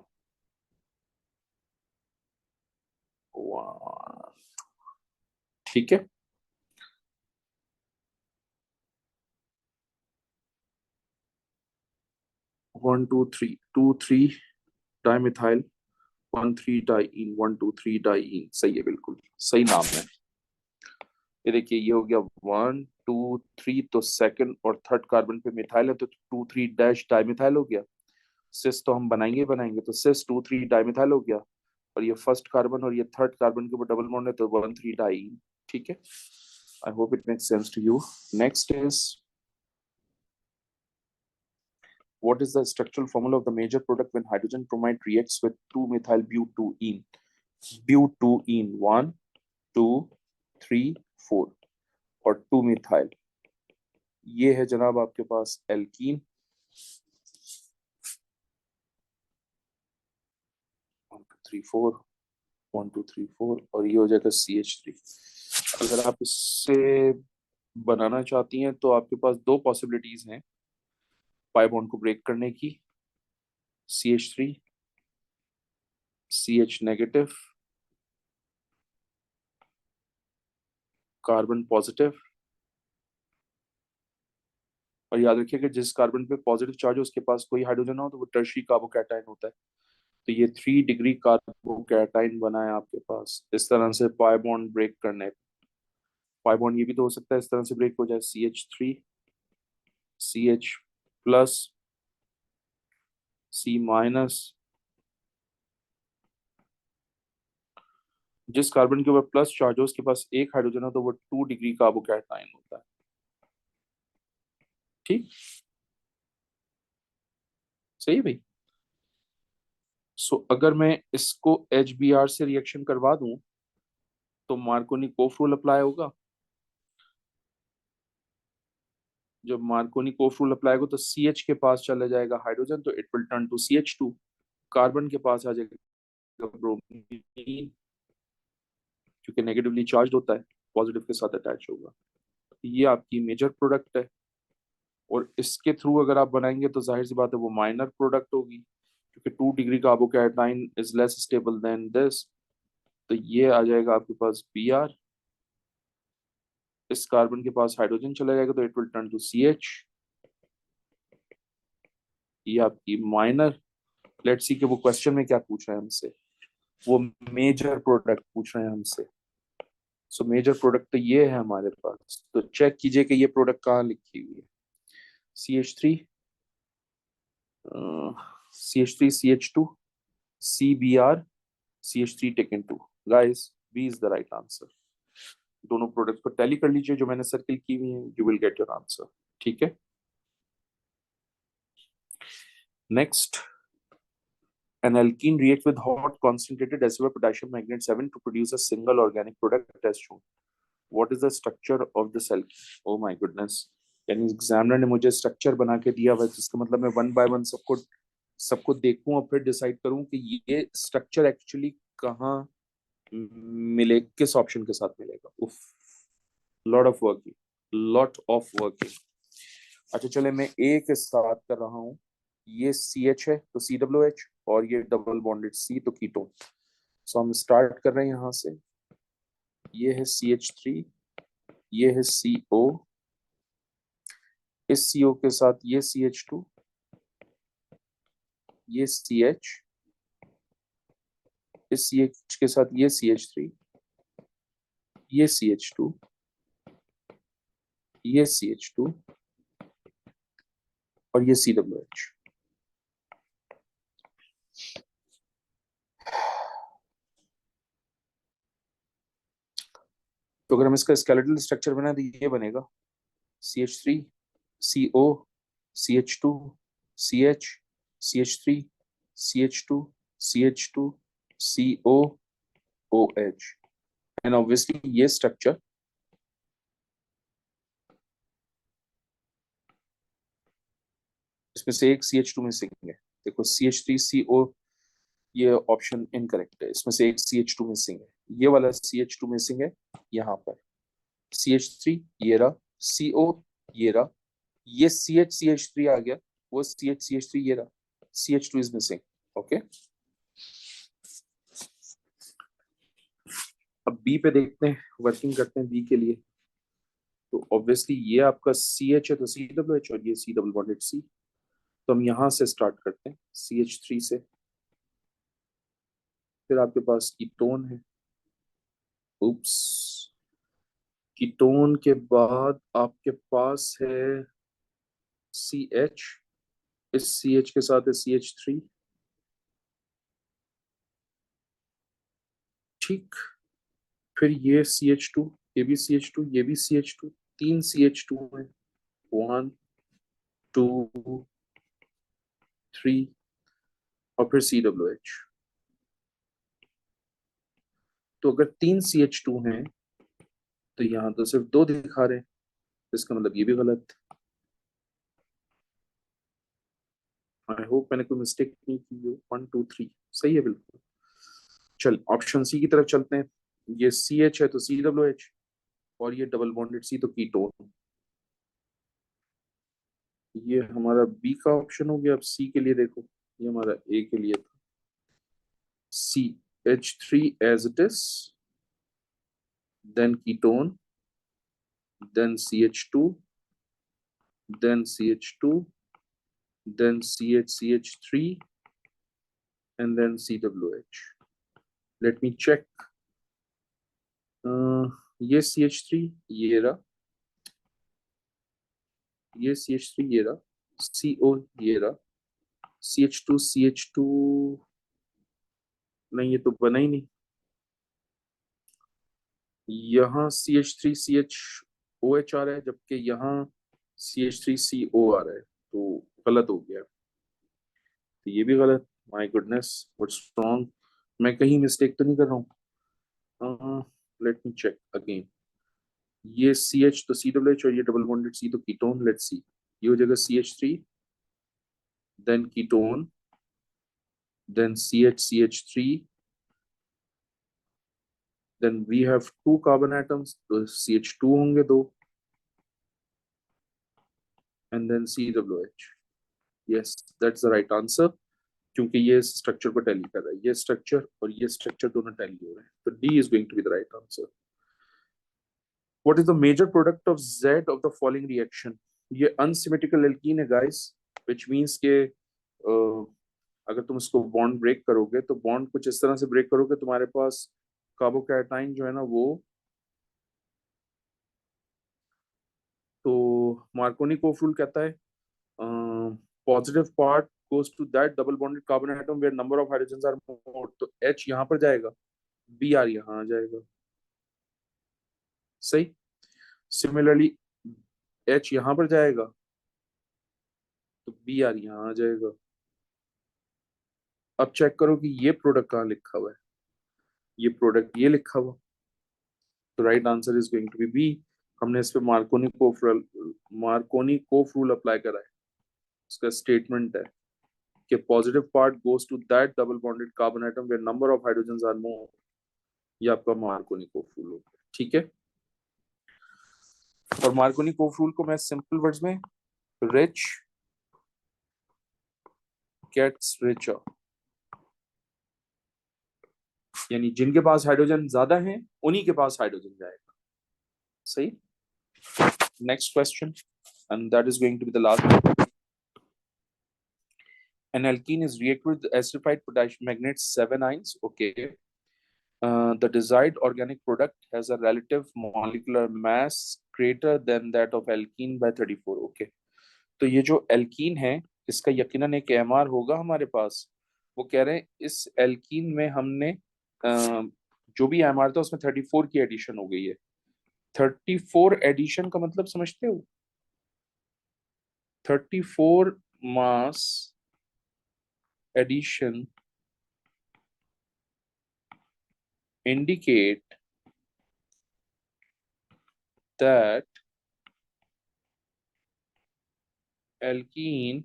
ठीक है. 1 2 3 2 3 डाइमिथाइल, 1 3 डाइईन, 1 2 3 डाइईन. सही है, बिल्कुल सही नाम है. ये देखिए, ये हो गया 1 2 3, तो सेकंड और थर्ड कार्बन पे मिथाइल है, तो 2 3 डैश डाइमिथाइल हो गया. सिस तो हम बनाएंगे बनाएंगे, तो सिस 2 3 डाइमिथाइल हो गया. और ये फर्स्ट कार्बन और ये थर्ड कार्बन के ऊपर डबल बॉन्ड है, तो 1 3 डाइईन. ठीक है, I hope it makes sense to you. Next is, what is the structural formula of the major product when hydrogen bromide reacts with 2-methyl butene? Butene 1 2 3 4 और 2-methyl. ये है जनाब आपके पास एल्कीन. 1 2 3 4, 1 2 3 4, और ये हो जाएगा CH3. अगर आप इससे बनाना चाहती हैं तो आपके पास दो पॉसिबिलिटीज हैं पाई बॉन्ड को ब्रेक करने की. CH3 CH negative, carbon positive. और याद रखिए कि जिस कार्बन पे पॉजिटिव चार्ज हो उसके पास कोई हाइड्रोजन ना हो तो वो टर्शियरी कार्बोकैटायन होता है. तो ये 3 डिग्री कार्बोकैटायन बना है आपके पास. इस तरह से पाई बॉन्ड ब्रेक करने, पाई बॉन्ड ये भी तो हो सकता है इस तरह से ब्रेक हो जाए. CH3 CH plus C minus. जिस कार्बन के ऊपर प्लस चार्ज हो उसके पास एक हाइड्रोजन हो तो वो 2 डिग्री कार्बोकैटायन होता है. ठीक, सही है भाई. सो अगर मैं इसको HBr से रिएक्शन करवा दूं तो मार्कोनी कोफ रूल अप्लाई होगा. जब मार्कोनी कोफ रूल अप्लाई होगा तो CH के पास चला जाएगा हाइड्रोजन, तो it will turn to CH2. Carbon के पास आ जाएगा ब्रोमीन, क्योंकि नेगेटिवली चार्ज होता है, पॉजिटिव के साथ अटैच होगा। ये आपकी मेजर प्रोडक्ट है, और इसके थ्रू अगर आप बनाएंगे तो जाहिर सी बात है वो माइनर प्रोडक्ट होगी, क्योंकि 2 degree carbocation is less stable then this. तो ये आ जाएगा आपके पास Br। इस कार्बन के पास हाइड्रोजन चला जाएगा तो it will turn to CH। ये आपकी माइनर। लेट्स सी कि वो क्वेश्चन में क्या पूछ रहे हैं हमसे, वो मेजर प्रोडक्ट पूछ रहे हैं हमसे। सो मेजर प्रोडक्ट तो ये है हमारे पास, तो चेक कीजिए कि ये प्रोडक्ट कहाँ लिखी हुई है। CH3, CH3 CH2 CBr CH3 taken 2। guys, B is the right answer। दोनों प्रोडक्ट को टैली कर लीजिए जो मैंने सर्किल की हुई है, you will get your answer. ठीक है, next. An alkene reacts with hot concentrated SO potassium magnate 7 to produce a single organic product as shown। What is the structure of this alkene? Oh my goodness। यानी एग्जामिनर ने मुझे स्ट्रक्चर बना के दिया हुआ है, जिसका मतलब मैं 1 by 1 सबको सबको देखूं और फिर डिसाइड करूं कि ये स्ट्रक्चर एक्चुअली कहाँ मिले, किस ऑप्शन के साथ मिलेगा। उफ, lot of working, lot of working. अच्छा चले, मैं ए के साथ कर रहा हूँ। ये CH है तो COOH, और ये डबल बॉन्डेड C तो कीटोन। सो हम स्टार्ट कर रहे हैं यहाँ से। ये है CH3, ये है CO, इस CO के साथ ये CH2, ये CH, इस CH के साथ ये CH3, ये CH2, ये CH2, और ये COOH। तो अगर हम इसका स्केलेटल स्ट्रक्चर बनाए तो ये बनेगा CH3 CO CH2 CH CH3 CH2 CH2 CO OH। And obviously ये स्ट्रक्चर, इसमें से एक CH2 मिसिंग है। देखो CH3CO, ये ऑप्शन इनकरेक्ट है, इसमें से एक CH2 मिसिंग है, ये वाला CH2 मिसिंग है यहाँ पर। CH3 ये रहा, CO ये रहा, ये CH3 आ गया, वो CH3 ये रहा, CH2 इज मिसिंग। ओके, अब बी पे देखते हैं, वर्किंग करते हैं बी के लिए। तो ऑब्वियसली ये आपका CH है तो COOH, और ये C डबल बॉन्डेड C। तो हम यहां से स्टार्ट करते हैं CH3 से। फिर आपके पास कीटोन है, उप्स, कीटोन के बाद आपके पास है CH, इस CH के साथ है CH3। ठीक, फिर ये CH2, ये भी CH2, ये भी CH2, 3 CH2 है, 1 2 3, और फिर COOH। तो अगर 3 CH2 हैं तो यहाँ तो सिर्फ 2 दिखा रहे हैं, इसका मतलब ये भी गलत। आई होप मैंने कोई मिस्टेक नहीं की हो। 1 2 3 सही है बिल्कुल। चल ऑप्शन सी की तरफ चलते हैं। ये CH है तो COOH, और ये डबल बॉन्डेड C तो कीटोन। ये हमारा बी का ऑप्शन हो गया। अब सी के लिए देखो, ये हमारा ए के लिए था। CH3 as it is, then ketone, then CH2, then CH2, then CH3, and then COOH। Let me check। ये CH3 ये रहा, ये CH3 ये रहा, CO ये रहा, CH2 नहीं, ये तो बना ही नहीं। यहाँ CH3CHOH आ रहा है, जबकि यहाँ CH3CO आ रहा है, तो गलत हो गया। तो ये भी गलत। My goodness, what's wrong? मैं कहीं मिस्टेक तो नहीं कर रहा हूँ? Let me check again. ये CH तो COOH, और ये डबल बॉन्डेड C तो कीटोन। लेट्स सी, ये हो जाएगा CH3 then ketone then CH3, then we have 2 carbon atoms, तो CH2 होंगे 2, and then COH. Yes, that's the right answer, क्योंकि ये स्ट्रक्चर को टैली कर रहा है, ये स्ट्रक्चर और ये स्ट्रक्चर दोनों टैली हो रहे हैं, तो D is going to be the right answer. What is the major product of Z of the following reaction? ये unsymmetrical alkene है guys, which means के अगर तुम इसको बॉन्ड ब्रेक करोगे तो बॉन्ड कुछ इस तरह से ब्रेक करोगे, तुम्हारे पास कार्बोकैटाइन जो है ना वो, तो मार्कोनी कोफ रूल कहता है positive part goes to that double bonded carbon atom where number of hydrogens are more, तो H यहाँ पर जाएगा, Br यहाँ आ जाएगा, सही। सिमिलरली H यहाँ पर जाएगा तो Br यहाँ आ जाएगा। अब चेक करो कि ये प्रोडक्ट कहाँ लिखा हुआ है, ये प्रोडक्ट ये लिखा हुआ, तो right answer is going to be B. हमने इस पे मार्कोनी कोफ रूल अप्लाई करा है, इसका स्टेटमेंट है कि positive part goes to that double bonded carbon atom where number of hydrogens are more, ये आपका मार्कोनी कोफ रूल होगा, ठीक है। और मार्कोनी कोफ रूल को मैं सिंपल वर्ड्स में रिच गेट्स रिचर, यानी जिनके पास हाइड्रोजन ज्यादा हैं उन्हीं के पास हाइड्रोजन जाएगा, सही। Next question, and that is going to be the last one. An alkene is reacted with acidified potassium magnate 7 ions. Okay. The desired organic product has a relative molecular mass greater than that of alkene by 34. Okay. तो ये जो alkene है इसका यकीनन एक AMR होगा हमारे पास। वो कह रहे हैं इस alkene में हमने जो भी AMR था उसमें 34 की एडिशन हो गई है। 34 एडिशन का मतलब समझते हो? 34 mass addition indicate that alkene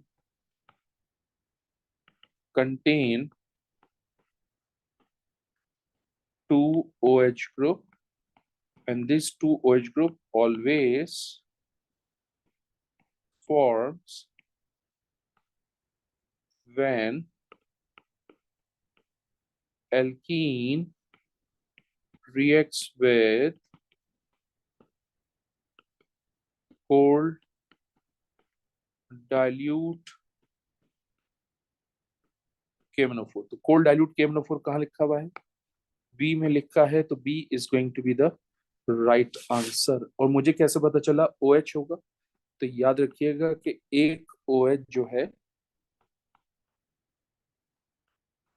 contain 2 OH group, and this 2 OH group always forms when alkene reacts with cold dilute KMnO4। तो cold dilute KMnO4 कहाँ लिखा हुआ है? बी में लिखा है, तो B is going to be the right answer. और मुझे कैसे पता चला OH होगा? तो याद रखिएगा कि एक OH जो है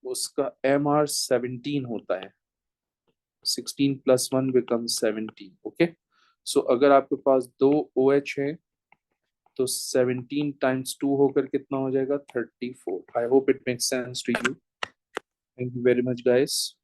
उसका MR 17 होता है, 16 + 1 becomes 17। ओके, सो अगर आपके पास 2 OH है तो 17 × 2 होकर कितना हो जाएगा? 34। I hope it makes sense to you. Thank you very much guys.